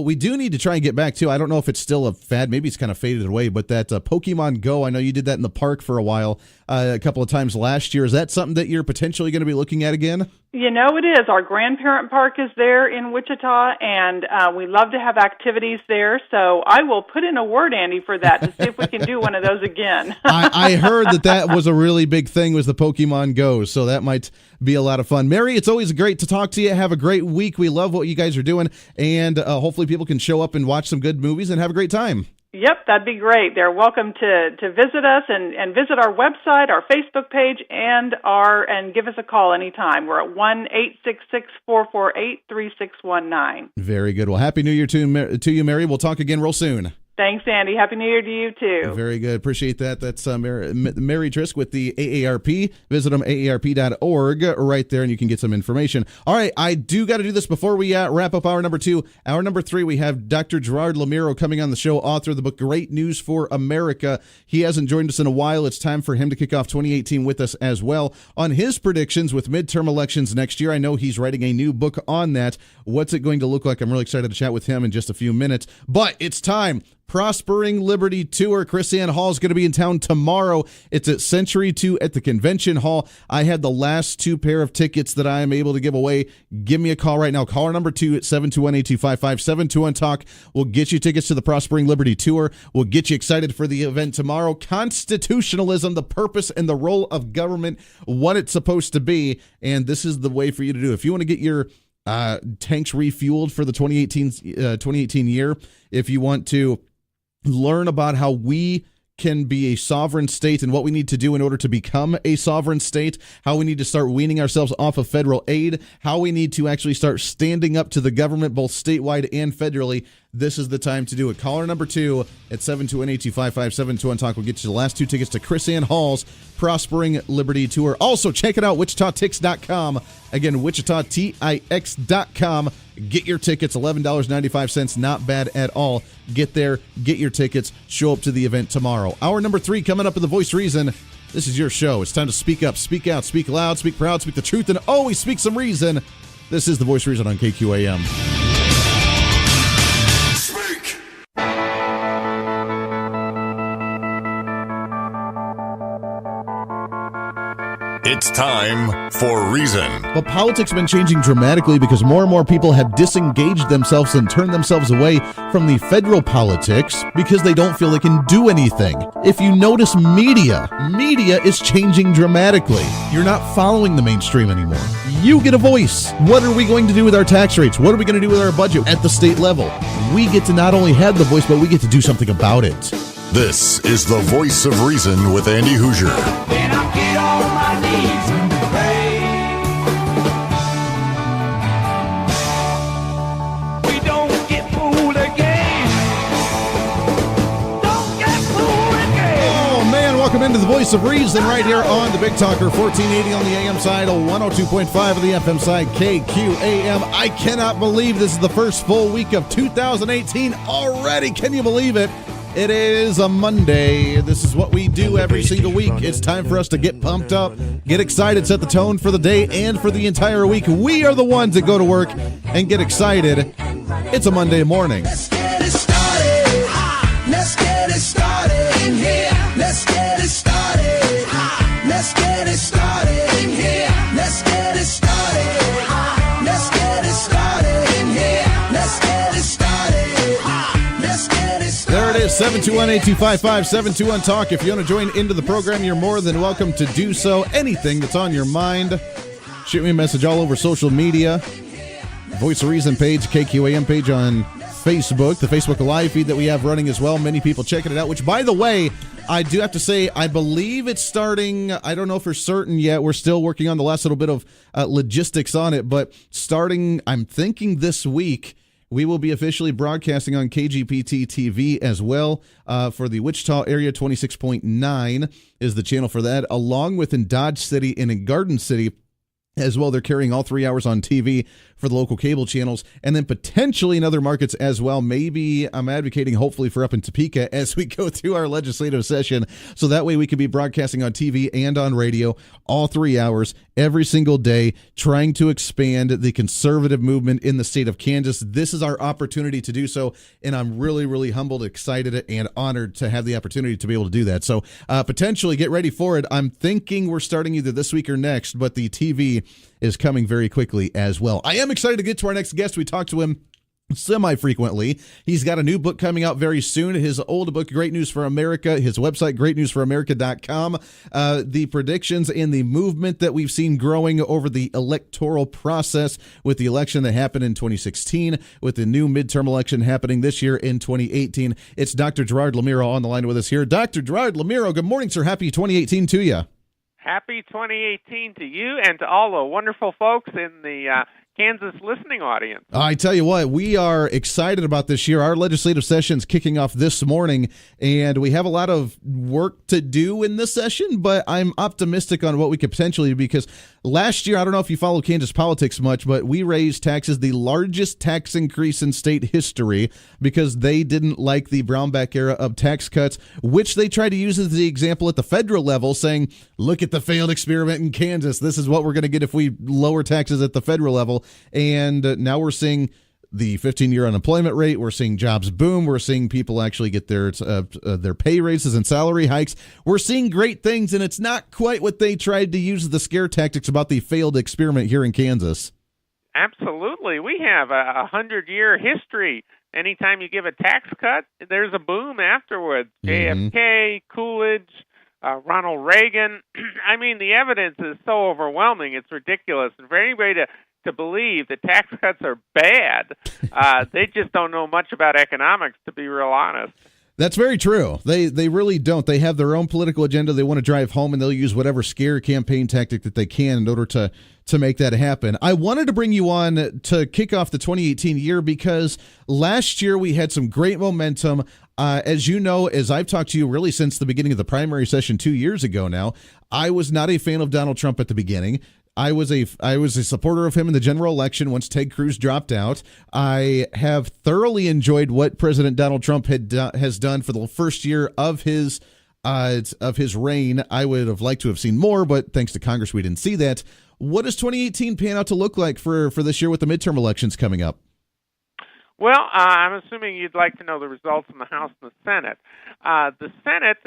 Speaker 2: we do need to try and get back to. I don't know if it's still a fad. Maybe it's kind of faded away, but that Pokemon Go, I know you did that in the park for a while, a couple of times last year. Is that something that you're potentially going to be looking at again?
Speaker 7: It is. Our grandparent park is there in Wichita, and we love to have activities there. So I will put in a word, Andy, for that to see if we can do one of those again.
Speaker 2: I heard that was a really big thing, was the Pokemon Go, so that might be a lot of fun. Mary, it's always great to talk to you. Have a great week. We love what you guys are doing, and hopefully people can show up and watch some good movies and have a great time.
Speaker 7: Yep, that'd be great. They're welcome to visit us and visit our website, our Facebook page, and give us a call anytime. We're at 1-866-448-3619.
Speaker 2: Very good. Well, Happy New Year to you, Mary. We'll talk again real soon.
Speaker 7: Thanks, Andy. Happy New Year to you, too.
Speaker 2: Very good. Appreciate that. That's Mary Trisk with the AARP. Visit them, aarp.org, right there, and you can get some information. All right, I do got to do this before we wrap up hour number 2. Hour number 3, we have Dr. Gerard Lameiro coming on the show, author of the book Great News for America. He hasn't joined us in a while. It's time for him to kick off 2018 with us as well on his predictions with midterm elections next year. I know he's writing a new book on that. What's it going to look like? I'm really excited to chat with him in just a few minutes. But it's time. Prospering Liberty Tour. Chris Ann Hall is going to be in town tomorrow. It's at Century 2 at the Convention Hall. I had the last 2 pair of tickets that I am able to give away. Give me a call right now. Caller number 2 at 721-8255. 721-TALK. We'll get you tickets to the Prospering Liberty Tour. We'll get you excited for the event tomorrow. Constitutionalism, the purpose and the role of government, what it's supposed to be. And this is the way for you to do it. If you want to get your tanks refueled for the 2018 year, if you want to learn about how we can be a sovereign state and what we need to do in order to become a sovereign state, how we need to start weaning ourselves off of federal aid, how we need to actually start standing up to the government both statewide and federally, this is the time to do it. Caller number 2 at 721-8255. 721-TALK will get you the last 2 tickets to Chris Ann Hall's Prospering Liberty Tour. Also, check it out, WichitaTix.com. Again, WichitaTix.com. Get your tickets, $11.95, not bad at all. Get there, get your tickets, show up to the event tomorrow. Hour number 3 coming up in The Voice Reason. This is your show. It's time to speak up, speak out, speak loud, speak proud, speak the truth, and always speak some reason. This is The Voice Reason on KQAM.
Speaker 1: It's time for Reason.
Speaker 2: But politics has been changing dramatically because more and more people have disengaged themselves and turned themselves away from the federal politics because they don't feel they can do anything. If you notice media is changing dramatically. You're not following the mainstream anymore. You get a voice. What are we going to do with our tax rates? What are we going to do with our budget at the state level? We get to not only have the voice, but we get to do something about it.
Speaker 1: This is The Voice of Reason with Andy Hoosier.
Speaker 3: Then I get on my knees and pray. We don't get fooled again. Don't get fooled again.
Speaker 2: Oh, man, welcome into The Voice of Reason right here on the Big Talker, 1480 on the AM side, 102.5 on the FM side, KQAM. I cannot believe this is the first full week of 2018 already. Can you believe it? It is a Monday. This is what we do every single week. It's time for us to get pumped up, get excited, set the tone for the day and for the entire week. We are the ones that go to work and get excited. It's a Monday morning.
Speaker 4: Let's get it started. Let's get it started in here. Let's get it started. Let's get it started in here. Let's get it started. Let's get it started in here. Let's get it started. Let's get it started.
Speaker 2: There it is, 721-8255, 721-TALK. If you want to join into the program, you're more than welcome to do so. Anything that's on your mind, shoot me a message all over social media. Voice of Reason page, KQAM page on Facebook, the Facebook Live feed that we have running as well. Many people checking it out, which, by the way, I do have to say, I believe it's starting, I don't know for certain yet. We're still working on the last little bit of logistics on it, but starting, I'm thinking this week, we will be officially broadcasting on KGPT TV as well for the Wichita area. 26.9 is the channel for that, along with in Dodge City and in Garden City as well. They're carrying all 3 hours on TV for the local cable channels, and then potentially in other markets as well. Maybe I'm advocating hopefully for up in Topeka as we go through our legislative session, so that way we could be broadcasting on TV and on radio all 3 hours every single day, trying to expand the conservative movement in the state of Kansas. This is our opportunity to do so, and I'm really, really humbled, excited, and honored to have the opportunity to be able to do that. So potentially get ready for it. I'm thinking we're starting either this week or next, but the TV is coming very quickly as well. I am excited to get to our next guest. We talk to him semi-frequently. He's got a new book coming out very soon. His old book, Great News for America, his website, greatnewsforamerica.com. The predictions and the movement that we've seen growing over the electoral process with the election that happened in 2016, with the new midterm election happening this year in 2018. It's Dr. Gerard Lameiro on the line with us here. Dr. Gerard Lameiro, good morning, sir. Happy 2018 to you.
Speaker 8: Happy 2018 to you and to all the wonderful folks in the Kansas listening audience.
Speaker 2: I tell you what, we are excited about this year. Our legislative session's kicking off this morning, and we have a lot of work to do in this session, but I'm optimistic on what we could potentially do, because last year, I don't know if you follow Kansas politics much, but we raised taxes, the largest tax increase in state history, because they didn't like the Brownback era of tax cuts, which they tried to use as the example at the federal level, saying, look at the failed experiment in Kansas. This is what we're going to get if we lower taxes at the federal level. And now we're seeing the 15-year unemployment rate. We're seeing jobs boom. We're seeing people actually get their pay raises and salary hikes. We're seeing great things, and it's not quite what they tried to use the scare tactics about the failed experiment here in Kansas.
Speaker 8: Absolutely. We have a 100-year history. Anytime you give a tax cut, there's a boom afterwards. JFK, Coolidge, Ronald Reagan. I mean, the evidence is so overwhelming, it's ridiculous. And for anybody to believe that tax cuts are bad, they just don't know much about economics, to be real honest.
Speaker 2: That's very true. They really don't. They have their own political agenda they want to drive home, and they'll use whatever scare campaign tactic that they can in order to make that happen. I wanted to bring you on to kick off the 2018 year because last year we had some great momentum. As you know, as I've talked to you really since the beginning of the primary session 2 years ago now, I was not a fan of Donald Trump at the beginning. I was a supporter of him in the general election once Ted Cruz dropped out. I have thoroughly enjoyed what President Donald Trump has done for the first year of his reign. I would have liked to have seen more, but thanks to Congress, we didn't see that. What does 2018 pan out to look like for this year with the midterm elections coming up?
Speaker 8: Well, I'm assuming you'd like to know the results in the House and the Senate. The Senate,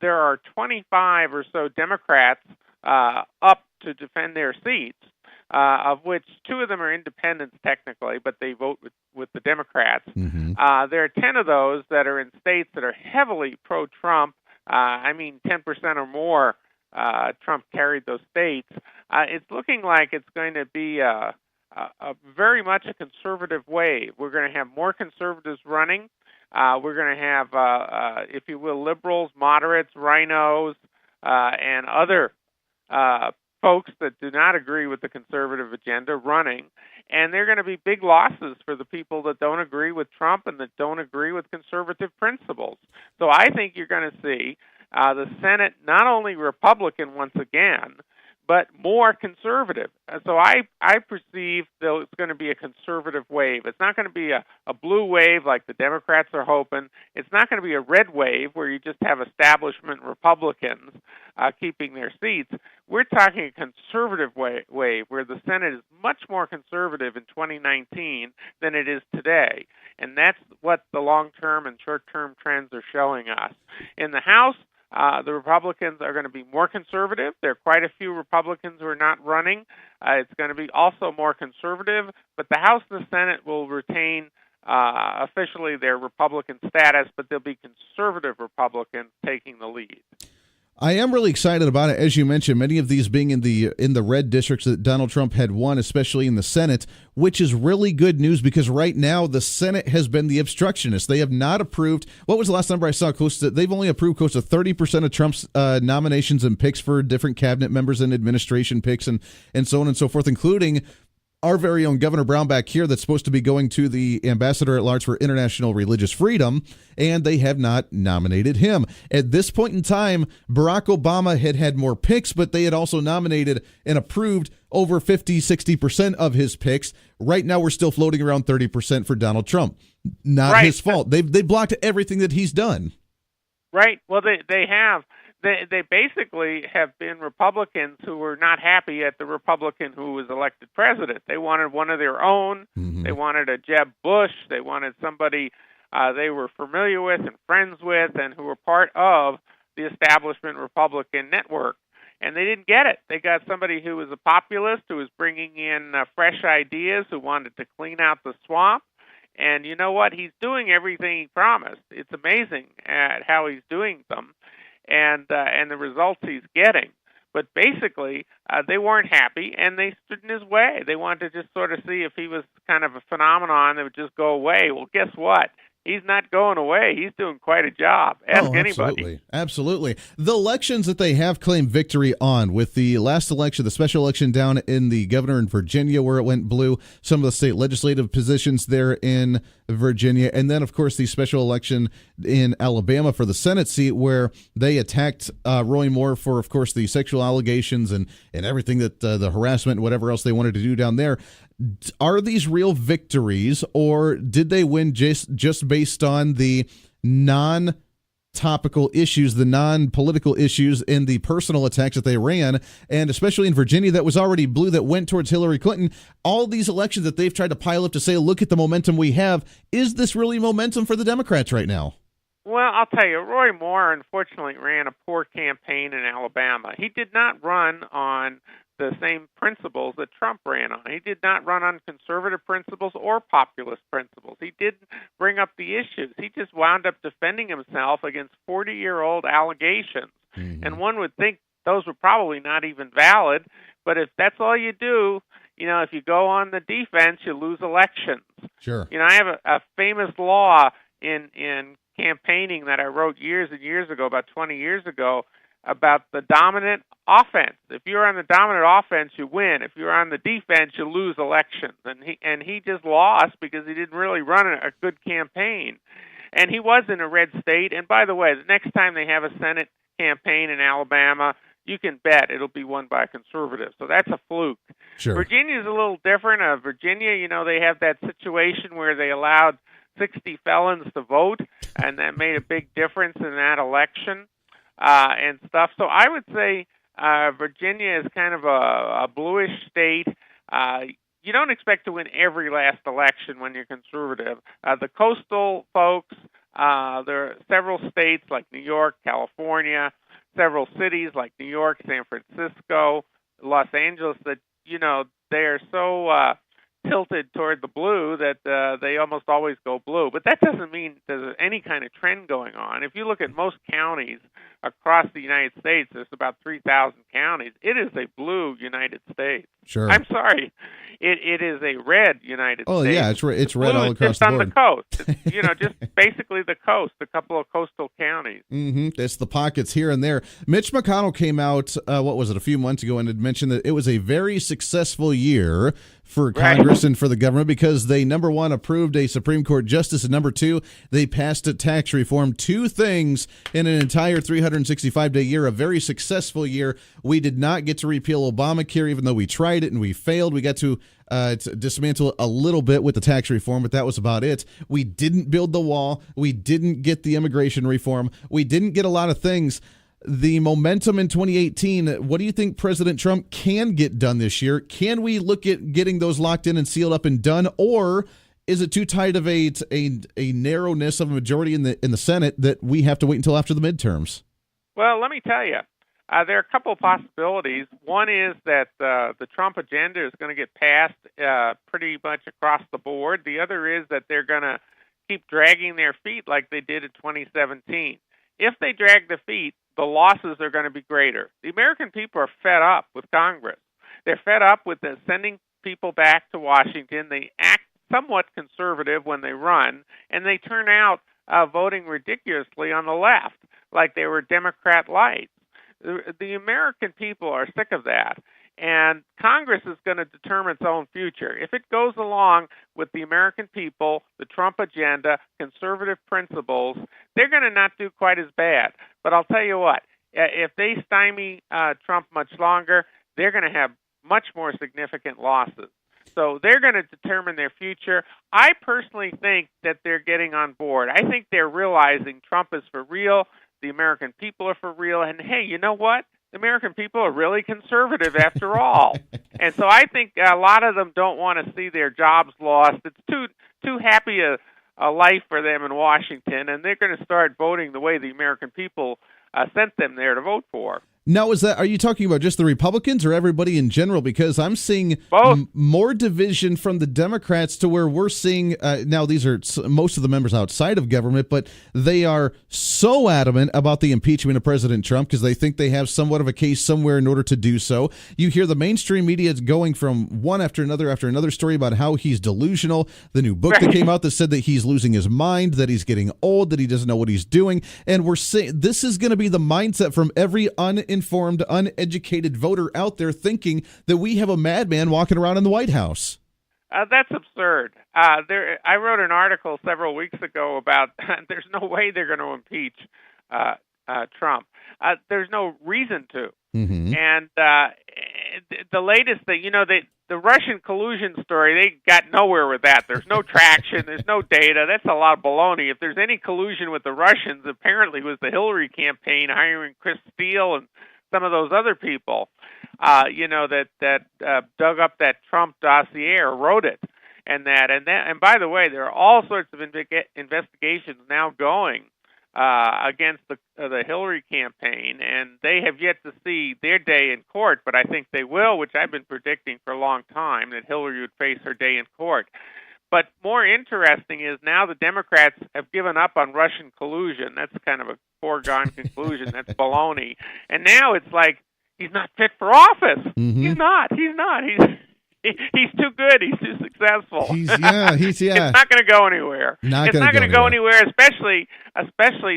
Speaker 8: there are 25 or so Democrats up to defend their seats, of which 2 of them are independents technically, but they vote with the Democrats. Mm-hmm. There are 10 of those that are in states that are heavily pro-Trump. 10% or more. Trump carried those states. It's looking like it's going to be a very much a conservative wave. We're going to have more conservatives running. We're going to have, if you will, liberals, moderates, rhinos, and other folks that do not agree with the conservative agenda running. And they're going to be big losses for the people that don't agree with Trump and that don't agree with conservative principles. So I think you're going to see the Senate not only Republican once again, but more conservative. So I perceive that it's going to be a conservative wave. It's not going to be a blue wave like the Democrats are hoping. It's not going to be a red wave where you just have establishment Republicans keeping their seats. We're talking a conservative wave where the Senate is much more conservative in 2019 than it is today. And that's what the long-term and short-term trends are showing us. In the House, the Republicans are going to be more conservative. There are quite a few Republicans who are not running. It's going to be also more conservative, but the House and the Senate will retain officially their Republican status, but they'll be conservative Republicans taking the lead.
Speaker 2: I am really excited about it, as you mentioned, many of these being in the red districts that Donald Trump had won, especially in the Senate, which is really good news because right now the Senate has been the obstructionist. They have not approved. What was the last number I saw? They've only approved close to 30% of Trump's nominations and picks for different cabinet members and administration picks and so on and so forth, including our very own Governor Brown back here that's supposed to be going to the ambassador at large for international religious freedom, and they have not nominated him. At this point in time, Barack Obama had more picks, but they had also nominated and approved over 50-60% of his picks. Right now, we're still floating around 30% for Donald Trump. Not his fault. They blocked everything that he's done. Right.
Speaker 8: Well, they have. They basically have been Republicans who were not happy at the Republican who was elected president. They wanted one of their own. Mm-hmm. They wanted a Jeb Bush. They wanted somebody they were familiar with and friends with and who were part of the establishment Republican network. And they didn't get it. They got somebody who was a populist, who was bringing in fresh ideas, who wanted to clean out the swamp. And you know what? He's doing everything he promised. It's amazing at how he's doing them. And the results he's getting. But basically, they weren't happy, and they stood in his way. They wanted to just sort of see if he was kind of a phenomenon that would just go away. Well, guess what? He's not going away. He's doing quite a job. Ask anybody.
Speaker 2: Absolutely. The elections that they have claimed victory on, with the last election, the special election down in the governor in Virginia where it went blue, some of the state legislative positions there in Virginia, and then, of course, the special election in Alabama for the Senate seat where they attacked Roy Moore for, of course, the sexual allegations and everything that the harassment and whatever else they wanted to do down there. Are these real victories, or did they win just based on the topical issues, the non-political issues, and the personal attacks that they ran, and especially in Virginia that was already blue that went towards Hillary Clinton. All these elections that they've tried to pile up to say, look at the momentum we have. Is this really momentum for the Democrats right now?
Speaker 8: Well, I'll tell you, Roy Moore unfortunately ran a poor campaign in Alabama. He did not run on the same principles that Trump ran on. He did not run on conservative principles or populist principles. He didn't bring up the issues. He just wound up defending himself against 40-year-old allegations. Mm-hmm. And one would think those were probably not even valid, but if that's all you do, if you go on the defense, you lose elections.
Speaker 2: Sure.
Speaker 8: I have a famous law in campaigning that I wrote years and years ago, about 20 years ago, about the dominant offense. If you're on the dominant offense, you win. If you're on the defense, you lose elections. And he just lost because he didn't really run a good campaign. And he was in a red state. And by the way, the next time they have a Senate campaign in Alabama, you can bet it'll be won by a conservative. So that's a fluke.
Speaker 2: Sure.
Speaker 8: Virginia's a little different. Virginia, they have that situation where they allowed 60 felons to vote, and that made a big difference in that election. And stuff. So I would say Virginia is kind of a bluish state. You don't expect to win every last election when you're conservative. The coastal folks, there are several states like New York, California, several cities like New York, San Francisco, Los Angeles that, they are so tilted toward the blue that they almost always go blue. But that doesn't mean there's any kind of trend going on. If you look at most counties across the United States, there's about 3,000 counties. It is a blue United States.
Speaker 2: Sure.
Speaker 8: I'm sorry. It is a red United States.
Speaker 2: Oh, yeah, it's red all across
Speaker 8: just
Speaker 2: the
Speaker 8: on
Speaker 2: board.
Speaker 8: the coast. It's, just basically the coast, a couple of coastal counties.
Speaker 2: Mm-hmm. It's the pockets here and there. Mitch McConnell came out, a few months ago, and had mentioned that it was a very successful year for Congress and for the government because they, number one, approved a Supreme Court justice, and number two, they passed a tax reform. Two things in an entire 365-day year, a very successful year. We did not get to repeal Obamacare, even though we tried it and we failed. We got to dismantle a little bit with the tax reform, but that was about it. We didn't build the wall. We didn't get the immigration reform. We didn't get a lot of things. The momentum in 2018, what do you think President Trump can get done this year? Can we look at getting those locked in and sealed up and done, or is it too tight of a narrowness of a majority in the Senate that we have to wait until after the midterms?
Speaker 8: Well, let me tell you, there are a couple of possibilities. One is that the Trump agenda is going to get passed pretty much across the board. The other is that they're going to keep dragging their feet like they did in 2017. If they drag their feet, the losses are going to be greater. The American people are fed up with Congress. They're fed up with sending people back to Washington. They act somewhat conservative when they run, and they turn out voting ridiculously on the left, like they were Democrat lights. The American people are sick of that, and Congress is going to determine its own future. If it goes along with the American people, the Trump agenda, conservative principles, they're going to not do quite as bad. But I'll tell you what, if they stymie Trump much longer, they're going to have much more significant losses. So they're going to determine their future. I personally think that they're getting on board. I think they're realizing Trump is for real, the American people are for real, and hey, you know what? The American people are really conservative after all. And so I think a lot of them don't want to see their jobs lost. It's too happy a life for them in Washington, and they're going to start voting the way the American people sent them there to vote for.
Speaker 2: Now, are you talking about just the Republicans or everybody in general? Because I'm seeing more division from the Democrats to where we're seeing, now these are most of the members outside of government, but they are so adamant about the impeachment of President Trump because they think they have somewhat of a case somewhere in order to do so. You hear the mainstream media is going from one after another story about how he's delusional. The new book that came out that said that he's losing his mind, that he's getting old, that he doesn't know what he's doing. And we're saying this is going to be the mindset from every uninformed, uneducated voter out there thinking that we have a madman walking around in the White House.
Speaker 8: That's absurd. I wrote an article several weeks ago about there's no way they're going to impeach Trump. There's no reason to. Mm-hmm. the latest thing, the Russian collusion story, they got nowhere with that. There's no traction. There's no data. That's a lot of baloney. If there's any collusion with the Russians, apparently it was the Hillary campaign hiring Chris Steele and some of those other people, that dug up that Trump dossier or wrote it. And by the way, there are all sorts of investigations now going against the Hillary campaign, and they have yet to see their day in court, but I think they will, which I've been predicting for a long time, that Hillary would face her day in court. But more interesting is now the Democrats have given up on Russian collusion. That's kind of a foregone conclusion. That's baloney. And now it's like he's not fit for office.
Speaker 2: Mm-hmm.
Speaker 8: He's not. He's too good. He's too successful.
Speaker 2: He's
Speaker 8: It's not going to go anywhere. It's not going to go anywhere, especially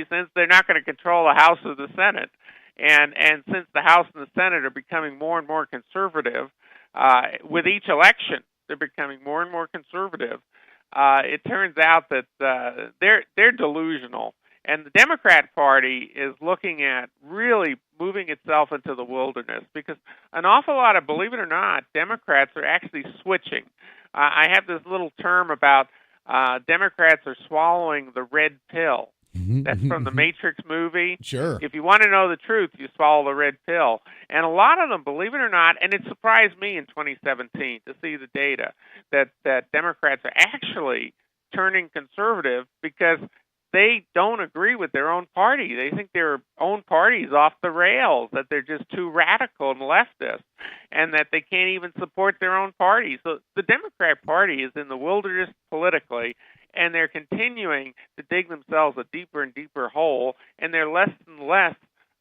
Speaker 8: since they're not going to control the House or the Senate, and since the House and the Senate are becoming more and more conservative with each election, they're becoming more and more conservative. It turns out that they're delusional. And the Democrat Party is looking at really moving itself into the wilderness because an awful lot of, believe it or not, Democrats are actually switching. I have this little term about Democrats are swallowing the red pill. That's from the Matrix movie.
Speaker 2: Sure.
Speaker 8: If you want to know the truth, you swallow the red pill. And a lot of them, believe it or not, and it surprised me in 2017 to see the data, that Democrats are actually turning conservative because they don't agree with their own party. They think their own party is off the rails, that they're just too radical and leftist, and that they can't even support their own party. So the Democrat Party is in the wilderness politically, and they're continuing to dig themselves a deeper and deeper hole, and they're less and less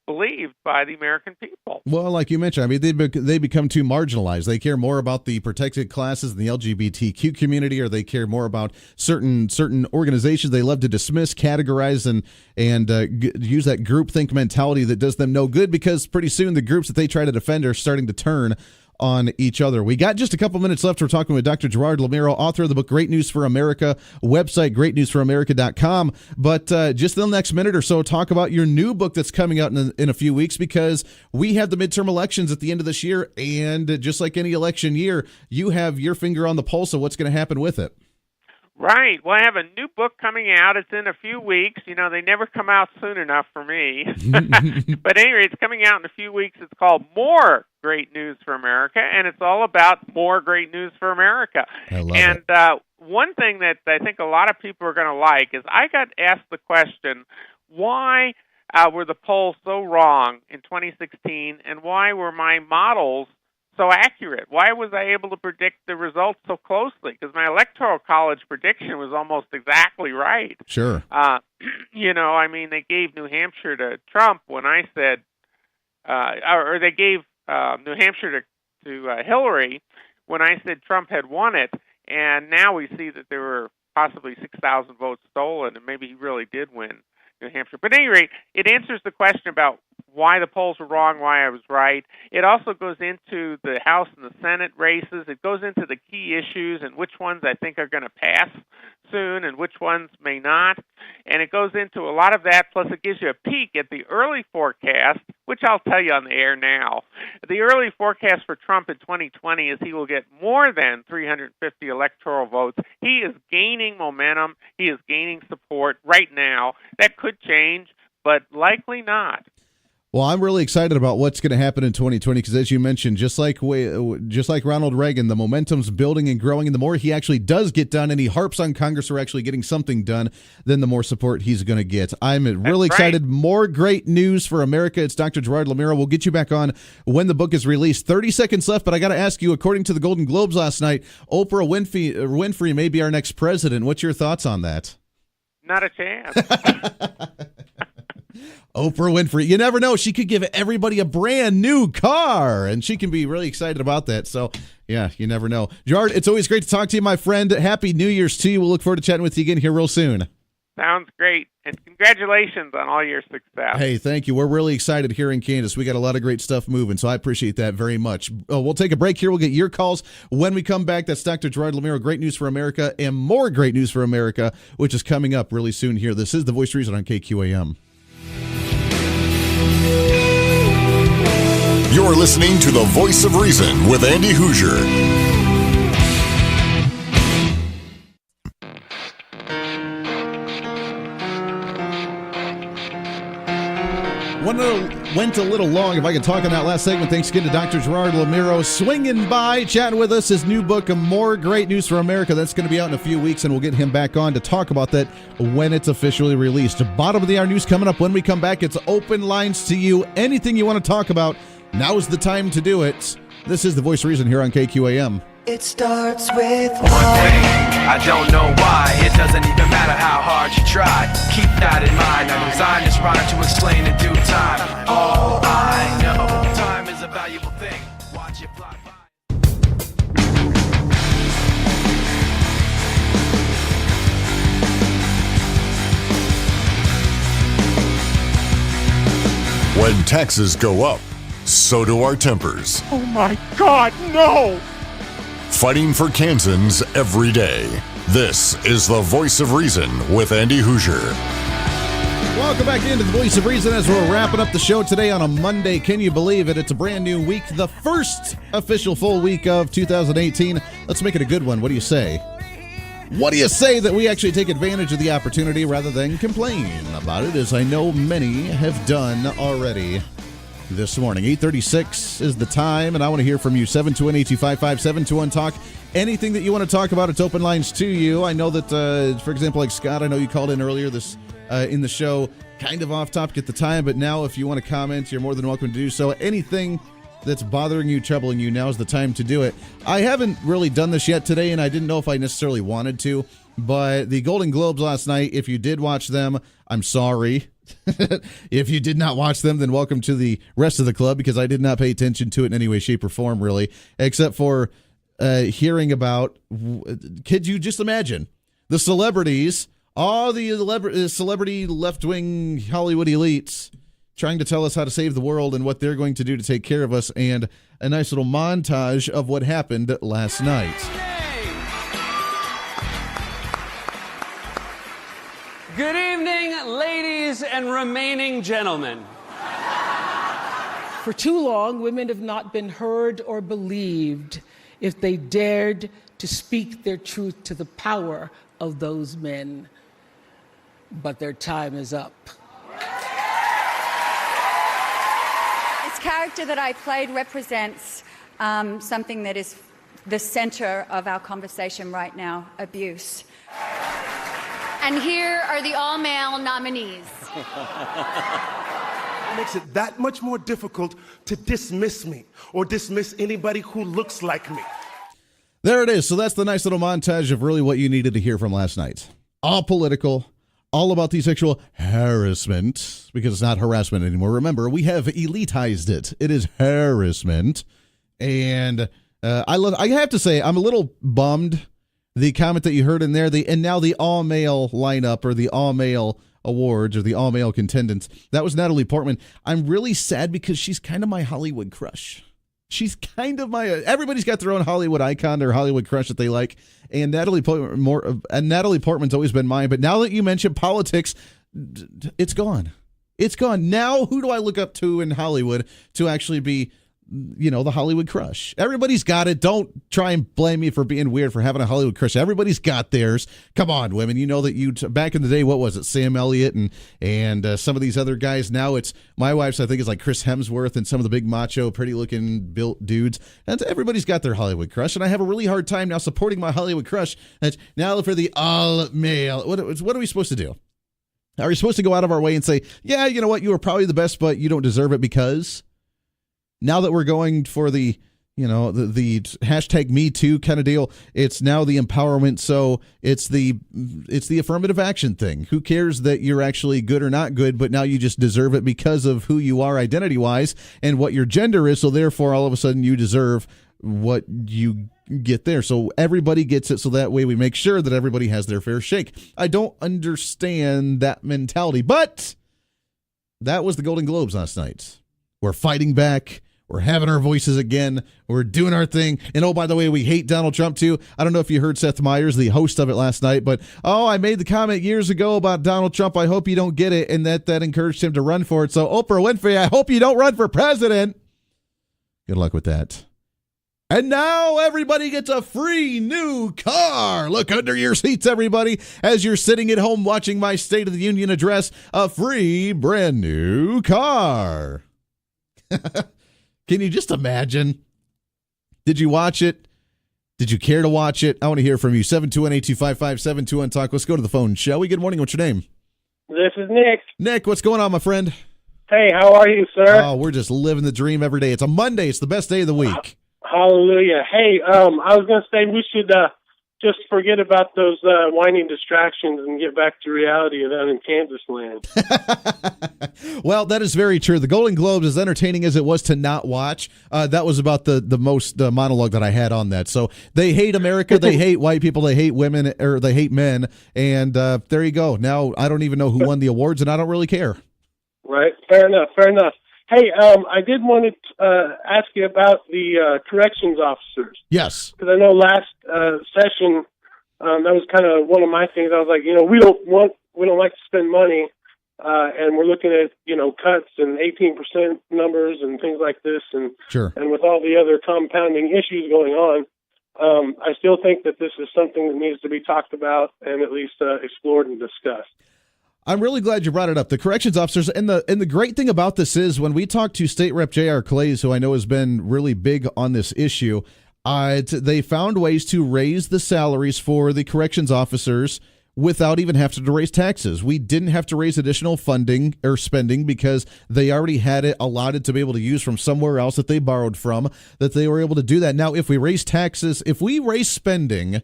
Speaker 8: believed by the American people.
Speaker 2: Well, like you mentioned, I mean, they become too marginalized. They care more about the protected classes and the LGBTQ community, or they care more about certain organizations they love to dismiss, categorize, and use that groupthink mentality that does them no good, because pretty soon the groups that they try to defend are starting to turn on each other. We got just a couple minutes left. We're talking with Dr. Gerard Lameiro, author of the book Great News for America, website greatnewsforamerica.com. But just in the next minute or so, talk about your new book that's coming out in a few weeks, because we have the midterm elections at the end of this year, and just like any election year, you have your finger on the pulse of what's going to happen with it.
Speaker 8: Right. Well, I have a new book coming out. It's in a few weeks. They never come out soon enough for me. But anyway, it's coming out in a few weeks. It's called More Great News for America, and it's all about more great news for America.
Speaker 2: I love it.
Speaker 8: One thing that I think a lot of people are going to like is I got asked the question, why were the polls so wrong in 2016, and why were my models so accurate? Why was I able to predict the results so closely? Because my Electoral College prediction was almost exactly right.
Speaker 2: Sure.
Speaker 8: They gave New Hampshire to Trump when I said, or they gave New Hampshire to Hillary when I said Trump had won it, and now we see that there were possibly 6,000 votes stolen, and maybe he really did win New Hampshire. But at any rate, it answers the question about why the polls were wrong, why I was right. It also goes into the House and the Senate races. It goes into the key issues and which ones I think are going to pass soon and which ones may not. And it goes into a lot of that, plus it gives you a peek at the early forecast, which I'll tell you on the air now. The early forecast for Trump in 2020 is he will get more than 350 electoral votes. He is gaining momentum. He is gaining support right now. That could change, but likely not.
Speaker 2: Well, I'm really excited about what's going to happen in 2020 because, as you mentioned, just like Ronald Reagan, the momentum's building and growing, and the more he actually does get done and he harps on Congress for actually getting something done, then the more support he's going to get. I'm really excited. More great news for America. It's Dr. Gerard Lameiro. We'll get you back on when the book is released. 30 seconds left, but I got to ask you, according to the Golden Globes last night, Oprah Winfrey may be our next president. What's your thoughts on that?
Speaker 8: Not a chance.
Speaker 2: Oprah Winfrey. You never know. She could give everybody a brand new car, and she can be really excited about that. So, yeah, you never know. Gerard, it's always great to talk to you, my friend. Happy New Year's to you. We'll look forward to chatting with you again here real soon.
Speaker 8: Sounds great. And congratulations on all your success.
Speaker 2: Hey, thank you. We're really excited here in Kansas. We got a lot of great stuff moving, so I appreciate that very much. We'll take a break here. We'll get your calls when we come back. That's Dr. Gerard Lameiro, Great News for America, and more Great News for America, which is coming up really soon here. This is The Voice of Reason on KQAM.
Speaker 1: You're listening to the Voice of Reason with Andy Hoosier.
Speaker 2: Went a little long. If I could talk in that last segment, thanks again to Dr. Gerard Lameiro swinging by, chatting with us. His new book, More Great News for America, that's going to be out in a few weeks, and we'll get him back on to talk about that when it's officially released. Bottom of the hour news coming up. When we come back, it's open lines to you. Anything you want to talk about, now's the time to do it. This is the Voice of Reason here on KQAM.
Speaker 4: It starts with
Speaker 9: one thing, I don't know why. It doesn't even matter how hard you try. Keep that in mind. I designed this rhyme to explain in due time. All I know, time is a valuable thing. Watch it fly by.
Speaker 1: When taxes go up, so do our tempers.
Speaker 8: Oh my God, no!
Speaker 1: Fighting for Kansans every day. This is the Voice of Reason with Andy Hoosier.
Speaker 2: Welcome back into the Voice of Reason as we're wrapping up the show today on a Monday. Can you believe it? It's a brand new week, the first official full week of 2018. Let's make it a good one. What do you say? What do you say that we actually take advantage of the opportunity rather than complain about it, as I know many have done already this morning? 8:36 is the time, and I want to hear from you. 721-8255, 721-TALK. Anything that you want to talk about, it's open lines to you. I know that, for example, like Scott, I know you called in earlier this in the show, kind of off topic at the time, but now if you want to comment, you're more than welcome to do so. Anything that's bothering you, troubling you, now's the time to do it. I haven't really done this yet today, and I didn't know if I necessarily wanted to, but the Golden Globes last night, if you did watch them, I'm sorry. If you did not watch them, then welcome to the rest of the club, because I did not pay attention to it in any way, shape, or form, really, except for hearing about, could you just imagine the celebrities, all the celebrity left-wing Hollywood elites trying to tell us how to save the world and what they're going to do to take care of us, and a nice little montage of what happened last night.
Speaker 10: Good evening, ladies and remaining gentlemen.
Speaker 11: For too long, women have not been heard or believed if they dared to speak their truth to the power of those men. But their time is up.
Speaker 12: This character that I played represents something that is the center of our conversation right now: abuse. And here are the all-male nominees.
Speaker 13: It makes it that much more difficult to dismiss me or dismiss anybody who looks like me.
Speaker 2: There it is. So that's the nice little montage of really what you needed to hear from last night. All political, all about the sexual harassment, because it's not harassment anymore. Remember, we have elitized it. It is harassment. And I have to say, I'm a little bummed. The comment that you heard in there, and now the all-male lineup, or the all-male awards, or the all-male contendants, that was Natalie Portman. I'm really sad because she's kind of my Hollywood crush. She's kind of my, everybody's got their own Hollywood icon, their Hollywood crush that they like, and Natalie Portman's always been mine, but now that you mention politics, it's gone. It's gone. Now, who do I look up to in Hollywood to actually be, you know, the Hollywood crush? Everybody's got it. Don't try and blame me for being weird for having a Hollywood crush. Everybody's got theirs. Come on, women. You know that you back in the day, what was it? Sam Elliott and some of these other guys. Now it's my wife's, I think, is like Chris Hemsworth and some of the big macho, pretty looking built dudes. And everybody's got their Hollywood crush. And I have a really hard time now supporting my Hollywood crush. That's now for the all male. What are we supposed to do? Are we supposed to go out of our way and say, yeah, you know what? You were probably the best, but you don't deserve it because... Now that we're going for the, you know, the hashtag Me Too kind of deal, it's now the empowerment. So it's the affirmative action thing. Who cares that you're actually good or not good, but now you just deserve it because of who you are identity wise and what your gender is. So therefore, all of a sudden you deserve what you get there. So everybody gets it. So that way we make sure that everybody has their fair shake. I don't understand that mentality, but that was the Golden Globes last night. We're fighting back. We're having our voices again. We're doing our thing. And oh, by the way, we hate Donald Trump too. I don't know if you heard Seth Meyers, the host of it last night, but I made the comment years ago about Donald Trump. I hope you don't get it. And that encouraged him to run for it. So Oprah Winfrey, I hope you don't run for president. Good luck with that. And now everybody gets a free new car. Look under your seats, everybody, as you're sitting at home watching my State of the Union address. A free brand new car. Can you just imagine? Did you watch it? Did you care to watch it? I want to hear from you. 721-825-572 Talk. Let's go to the phone, shall we? Good morning. What's your name?
Speaker 14: This is Nick.
Speaker 2: Nick, what's going on, my friend?
Speaker 14: Hey, how are you, sir?
Speaker 2: Oh, we're just living the dream every day. It's a Monday. It's the best day of the week.
Speaker 14: Hallelujah. Hey, I was going to say we should just forget about those whining distractions and get back to reality of that in Kansas land.
Speaker 2: Well, that is very true. The Golden Globes, as entertaining as it was to not watch, that was about the most monologue that I had on that. So they hate America, they hate white people, they hate women, or they hate men, and there you go. Now I don't even know who won the awards, and I don't really care.
Speaker 14: Right. Fair enough. Hey, I did want to ask you about the corrections officers.
Speaker 2: Yes.
Speaker 14: Because I know last session, that was kind of one of my things. I was like, we don't like to spend money, and we're looking at, cuts and 18% numbers and things like this, and
Speaker 2: sure.
Speaker 14: And with all the other compounding issues going on, I still think that this is something that needs to be talked about and at least explored and discussed.
Speaker 2: I'm really glad you brought it up. The corrections officers, and the great thing about this is when we talk to State Rep J.R. Clays, who I know has been really big on this issue, they found ways to raise the salaries for the corrections officers without even having to raise taxes. We didn't have to raise additional funding or spending because they already had it allotted to be able to use from somewhere else that they borrowed from, that they were able to do that. Now, if we raise taxes, if we raise spending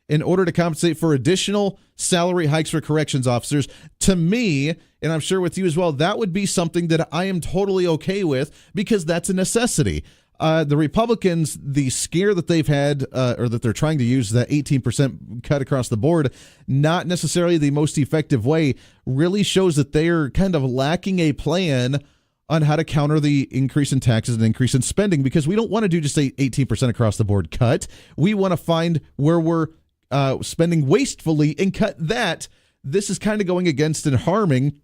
Speaker 2: in order to compensate for additional salary hikes for corrections officers, to me, and I'm sure with you as well, that would be something that I am totally okay with because that's a necessity. The Republicans, the scare that they've had, or that they're trying to use, that 18% cut across the board, not necessarily the most effective way, really shows that they're kind of lacking a plan on how to counter the increase in taxes and increase in spending, because we don't want to do just a 18% across the board cut. We want to find where we're spending wastefully and cut that. This is kind of going against and harming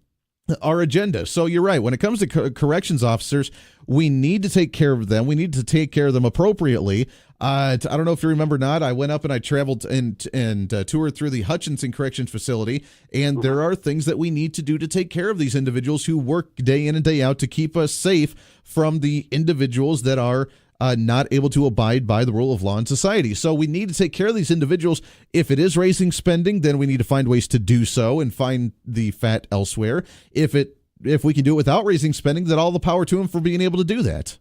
Speaker 2: our agenda. So you're right. When it comes to corrections officers, we need to take care of them. We need to take care of them appropriately. I don't know if you remember or not, I went up and I traveled and toured through the Hutchinson Corrections Facility, and there are things that we need to do to take care of these individuals who work day in and day out to keep us safe from the individuals that are not able to abide by the rule of law in society. So we need to take care of these individuals. If it is raising spending, then we need to find ways to do so and find the fat elsewhere. If we can do it without raising spending, then all the power to them for being able to do that.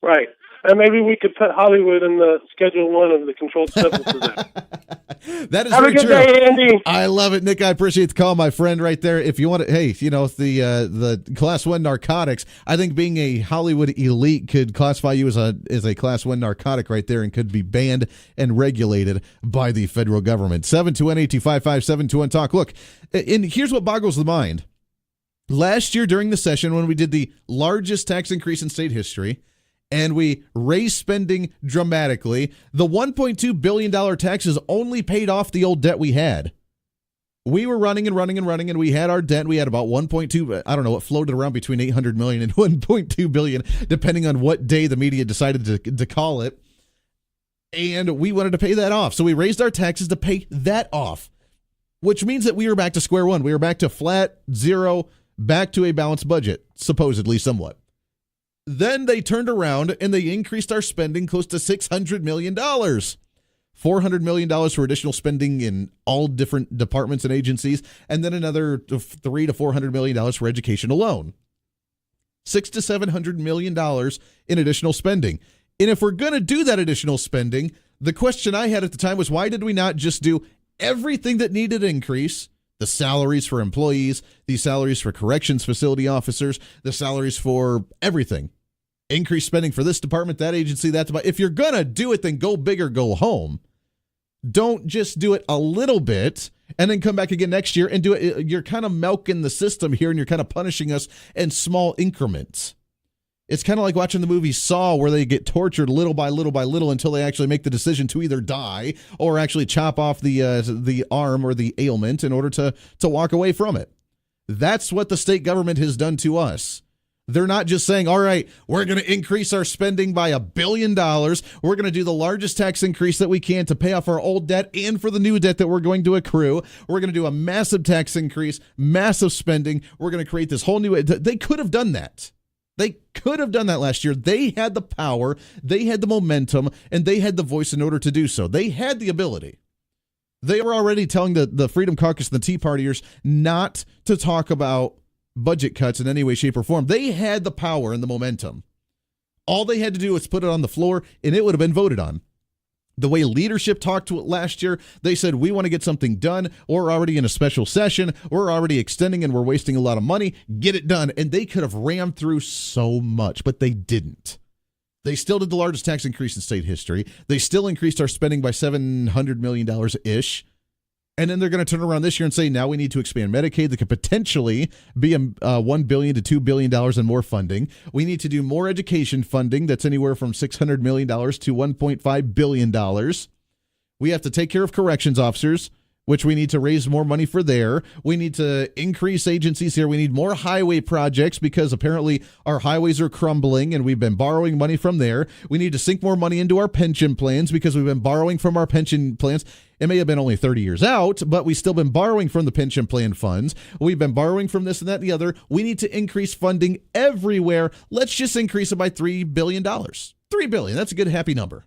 Speaker 14: Right. And maybe we could put Hollywood in the Schedule 1 of the Controlled Substances Act.
Speaker 2: That is
Speaker 14: Have
Speaker 2: very
Speaker 14: a good
Speaker 2: true.
Speaker 14: day, Andy.
Speaker 2: I love it, Nick. I appreciate the call, my friend, right there. If you want to, hey, the Class 1 narcotics, I think being a Hollywood elite could classify you as a Class 1 narcotic right there and could be banned and regulated by the federal government. 721-825-571 Talk. Look, and here's what boggles the mind. Last year during the session when we did the largest tax increase in state history, and we raised spending dramatically, the $1.2 billion taxes only paid off the old debt we had. We were running, and we had our debt. We had about 1.2, I don't know, it floated around between 800 million and 1.2 billion, depending on what day the media decided to call it. And we wanted to pay that off. So we raised our taxes to pay that off, which means that we were back to square one. We were back to flat, zero, back to a balanced budget, supposedly somewhat. Then they turned around and they increased our spending close to $600 million. $400 million for additional spending in all different departments and agencies, and then another $300 to $400 million for education alone. $600 to $700 million in additional spending. And if we're going to do that additional spending, the question I had at the time was, why did we not just do everything that needed an increase? The salaries for employees, the salaries for corrections facility officers, the salaries for everything. Increase spending for this department, that agency, that department. If you're going to do it, then go big or go home. Don't just do it a little bit and then come back again next year and do it. You're kind of milking the system here, and you're kind of punishing us in small increments. It's kind of like watching the movie Saw, where they get tortured little by little by little until they actually make the decision to either die or actually chop off the arm or the ailment in order to walk away from it. That's what the state government has done to us. They're not just saying, all right, we're going to increase our spending by $1 billion. We're going to do the largest tax increase that we can to pay off our old debt and for the new debt that we're going to accrue. We're going to do a massive tax increase, massive spending. We're going to create this whole new. They could have done that. They could have done that last year. They had the power, they had the momentum, and they had the voice in order to do so. They had the ability. They were already telling the Freedom Caucus and the Tea Partiers not to talk about budget cuts in any way, shape, or form. They had the power and the momentum. All they had to do was put it on the floor, and it would have been voted on. The way leadership talked to it last year, they said, we want to get something done. We're already in a special session. We're already extending, and we're wasting a lot of money. Get it done. And they could have rammed through so much, but they didn't. They still did the largest tax increase in state history. They still increased our spending by $700 million-ish. And then they're going to turn around this year and say, now we need to expand Medicaid. That could potentially be $1 billion to $2 billion in more funding. We need to do more education funding. That's anywhere from $600 million to $1.5 billion. We have to take care of corrections officers, which we need to raise more money for there. We need to increase agencies here. We need more highway projects because apparently our highways are crumbling and we've been borrowing money from there. We need to sink more money into our pension plans because we've been borrowing from our pension plans. It may have been only 30 years out, but we've still been borrowing from the pension plan funds. We've been borrowing from this and that and the other. We need to increase funding everywhere. Let's just increase it by $3 billion. $3 billion. That's a good, happy number.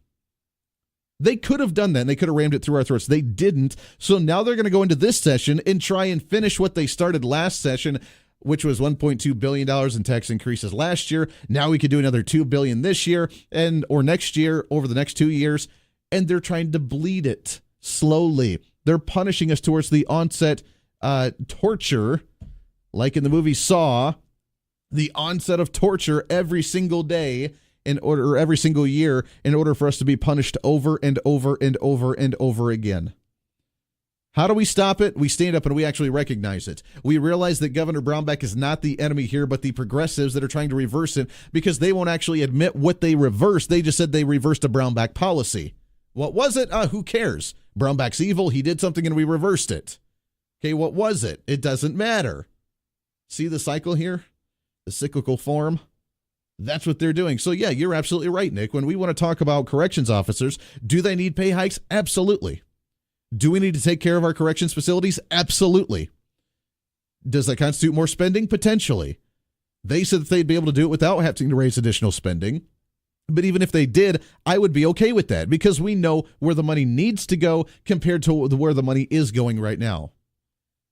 Speaker 2: They could have done that, and they could have rammed it through our throats. They didn't. So now they're going to go into this session and try and finish what they started last session, which was $1.2 billion in tax increases last year. Now we could do another $2 billion this year or next year over the next 2 years, and they're trying to bleed it slowly. They're punishing us towards the onset torture, like in the movie Saw, the onset of torture every single day or every single year in order for us to be punished over and over and over and over again. How do we stop it? We stand up and we actually recognize it. We realize that Governor Brownback is not the enemy here, but the progressives that are trying to reverse it because they won't actually admit what they reversed. They just said they reversed a Brownback policy. What was it? Who cares? Brownback's evil. He did something and we reversed it. Okay, what was it? It doesn't matter. See the cycle here? The cyclical form? That's what they're doing. So yeah, you're absolutely right, Nick. When we want to talk about corrections officers, do they need pay hikes? Absolutely. Do we need to take care of our corrections facilities? Absolutely. Does that constitute more spending? Potentially. They said that they'd be able to do it without having to raise additional spending. But even if they did, I would be okay with that because we know where the money needs to go compared to where the money is going right now.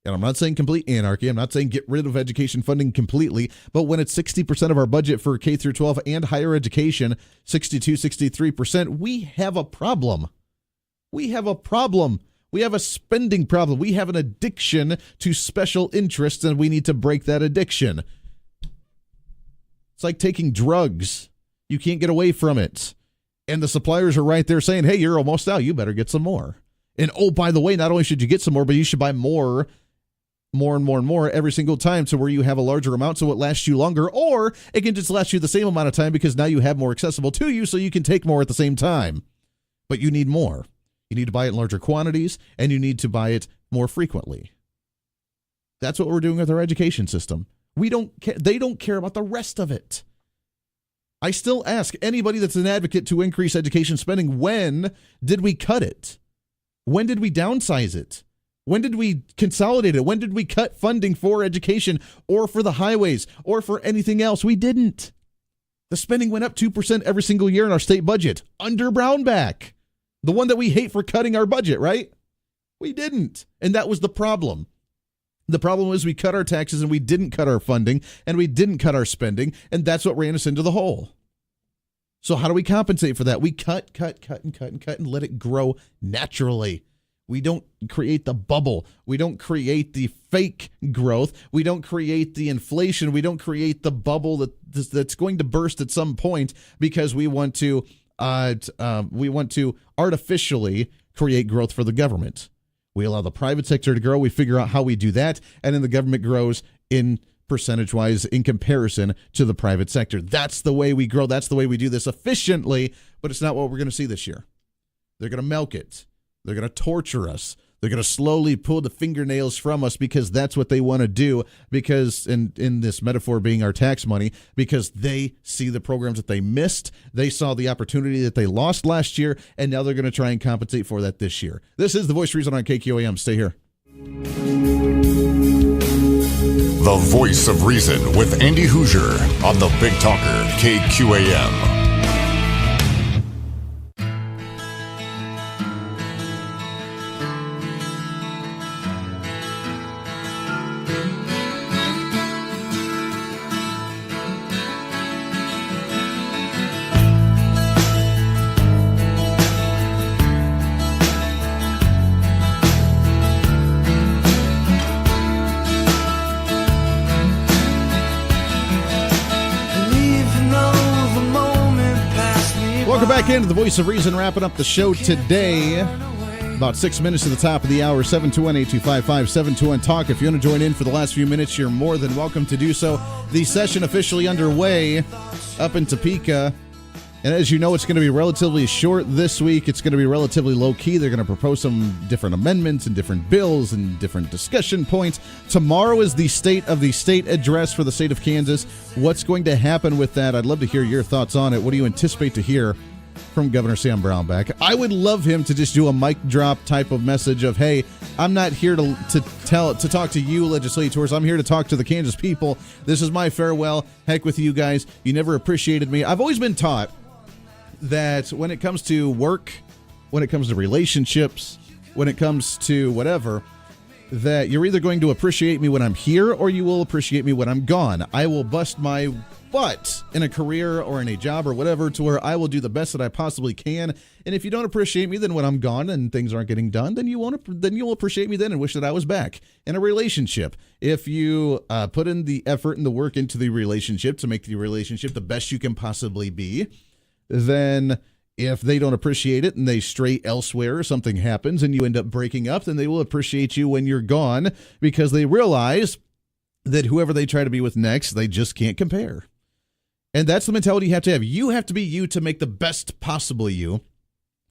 Speaker 2: And I'm not saying complete anarchy. I'm not saying get rid of education funding completely. But when it's 60% of our budget for K through 12 and higher education, 62, 63%, we have a problem. We have a problem. We have a spending problem. We have an addiction to special interests, and we need to break that addiction. It's like taking drugs. You can't get away from it. And the suppliers are right there saying, hey, you're almost out. You better get some more. And oh, by the way, not only should you get some more, but you should buy more and more every single time to where you have a larger amount so it lasts you longer, or it can just last you the same amount of time because now you have more accessible to you so you can take more at the same time. But you need more. You need to buy it in larger quantities, and you need to buy it more frequently. That's what we're doing with our education system. They don't care about the rest of it. I still ask anybody that's an advocate to increase education spending, when did we cut it? When did we downsize it? When did we consolidate it? When did we cut funding for education or for the highways or for anything else? We didn't. The spending went up 2% every single year in our state budget under Brownback, the one that we hate for cutting our budget, right? We didn't. And that was the problem. The problem was we cut our taxes and we didn't cut our funding and we didn't cut our spending. And that's what ran us into the hole. So how do we compensate for that? We cut and let it grow naturally. We don't create the bubble. We don't create the fake growth. We don't create the inflation. We don't create the bubble that's going to burst at some point because we want to artificially create growth for the government. We allow the private sector to grow. We figure out how we do that, and then the government grows in percentage-wise in comparison to the private sector. That's the way we grow. That's the way we do this efficiently, but it's not what we're going to see this year. They're going to milk it. They're going to torture us. They're going to slowly pull the fingernails from us because that's what they want to do, because, in this metaphor being our tax money, because they see the programs that they missed. They saw the opportunity that they lost last year, and now they're going to try and compensate for that this year. This is The Voice of Reason on KQAM. Stay here.
Speaker 1: The Voice of Reason with Andy Hoosier on the Big Talker, KQAM.
Speaker 2: Welcome back into the Voice of Reason, wrapping up the show today. About 6 minutes to the top of the hour, 721-8255-721-TALK. If you want to join in for the last few minutes, you're more than welcome to do so. The session officially underway up in Topeka. And as you know, it's going to be relatively short this week. It's going to be relatively low-key. They're going to propose some different amendments and different bills and different discussion points. Tomorrow is the State of the State address for the state of Kansas. What's going to happen with that? I'd love to hear your thoughts on it. What do you anticipate to hear from Governor Sam Brownback? I would love him to just do a mic drop type of message of, hey, I'm not here to talk to you legislators. I'm here to talk to the Kansas people. This is my farewell. Heck with you guys. You never appreciated me. I've always been taught that when it comes to work, when it comes to relationships, when it comes to whatever, that you're either going to appreciate me when I'm here or you will appreciate me when I'm gone. I will bust my butt in a career or in a job or whatever to where I will do the best that I possibly can. And if you don't appreciate me, then when I'm gone and things aren't getting done, then you'll appreciate me then and wish that I was back. In a relationship, if you put in the effort and the work into the relationship to make the relationship the best you can possibly be, then if they don't appreciate it and they stray elsewhere or something happens and you end up breaking up, then they will appreciate you when you're gone because they realize that whoever they try to be with next, they just can't compare. And that's the mentality you have to have. You have to be you to make the best possible you,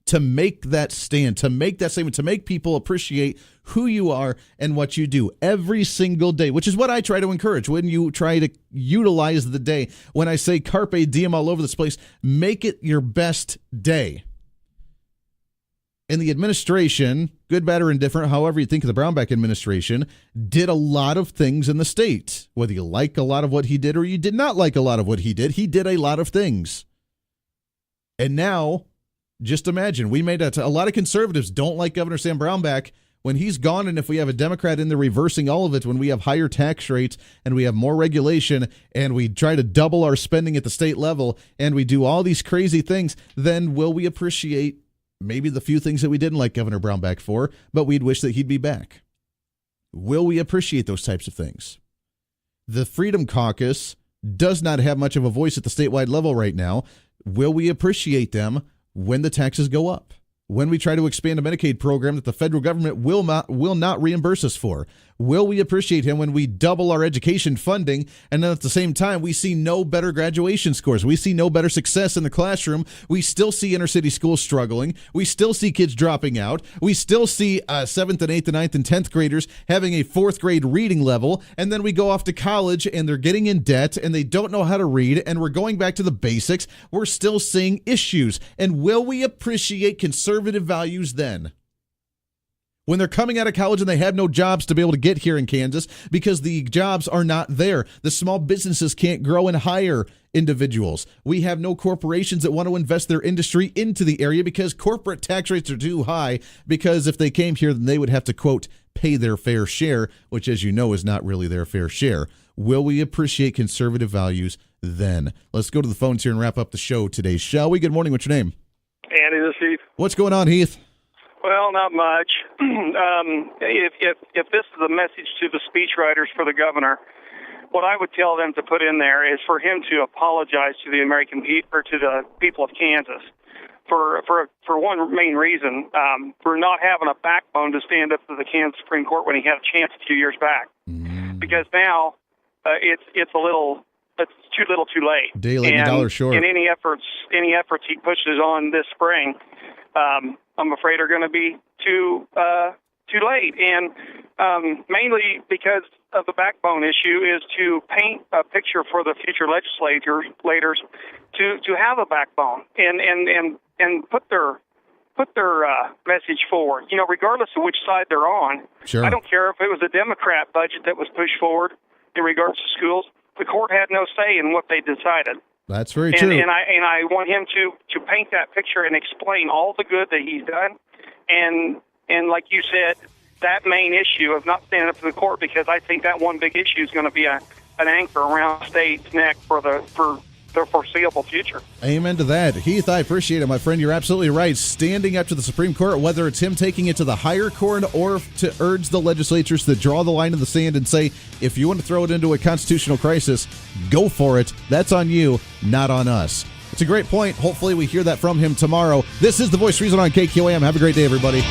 Speaker 2: to make that stand, to make that statement, to make people appreciate who you are and what you do every single day, which is what I try to encourage when you try to utilize the day. When I say carpe diem all over this place, make it your best day. And the administration, good, bad, or indifferent, however you think of the Brownback administration, did a lot of things in the state. Whether you like a lot of what he did or you did not like a lot of what he did a lot of things. And now, just imagine, we made a lot of conservatives don't like Governor Sam Brownback. When he's gone, and if we have a Democrat in there reversing all of it, when we have higher tax rates and we have more regulation and we try to double our spending at the state level and we do all these crazy things, then will we appreciate maybe the few things that we didn't like Governor Brownback for, but we'd wish that he'd be back? Will we appreciate those types of things? The Freedom Caucus does not have much of a voice at the statewide level right now. Will we appreciate them when the taxes go up? When we try to expand a Medicaid program that the federal government will not reimburse us for? Will we appreciate him when we double our education funding and then at the same time we see no better graduation scores? We see no better success in the classroom. We still see inner city schools struggling. We still see kids dropping out. We still see 7th and 8th and 9th and 10th graders having a 4th grade reading level. And then we go off to college and they're getting in debt and they don't know how to read and we're going back to the basics. We're still seeing issues. And will we appreciate conservative values then? When they're coming out of college and they have no jobs to be able to get here in Kansas because the jobs are not there. The small businesses can't grow and hire individuals. We have no corporations that want to invest their industry into the area because corporate tax rates are too high, because if they came here, then they would have to, quote, pay their fair share, which, as you know, is not really their fair share. Will we appreciate conservative values then? Let's go to the phones here and wrap up the show today, shall we? Good morning. What's your name?
Speaker 15: Andy, this is Heath.
Speaker 2: What's going on, Heath?
Speaker 15: Well, not much. If this is a message to the speechwriters for the governor, what I would tell them to put in there is for him to apologize to the American people, or to the people of Kansas, for one main reason, for not having a backbone to stand up to the Kansas Supreme Court when he had a chance a few years back. Because now it's too little, too late. Day late and a dollar short. And any efforts he pushes on this spring, I'm afraid are going to be too too late. And mainly because of the backbone issue is to paint a picture for the future legislators to have a backbone and put their message forward. You know, regardless of which side they're on.
Speaker 2: Sure.
Speaker 15: I don't care if it was a Democrat budget that was pushed forward in regards to schools. The court had no say in what they decided.
Speaker 2: That's very true.
Speaker 15: And I want him to paint that picture and explain all the good that he's done. And like you said, that main issue of not standing up to the court, because I think that one big issue is going to be an anchor around the state's neck for their foreseeable future.
Speaker 2: Amen to that. Heath, I appreciate it, my friend. You're absolutely right. Standing up to the Supreme Court, whether it's him taking it to the higher court or to urge the legislatures to draw the line in the sand and say, if you want to throw it into a constitutional crisis, go for it. That's on you, not on us. It's a great point. Hopefully we hear that from him tomorrow. This is The Voice of Reason on KQAM. Have a great day, everybody.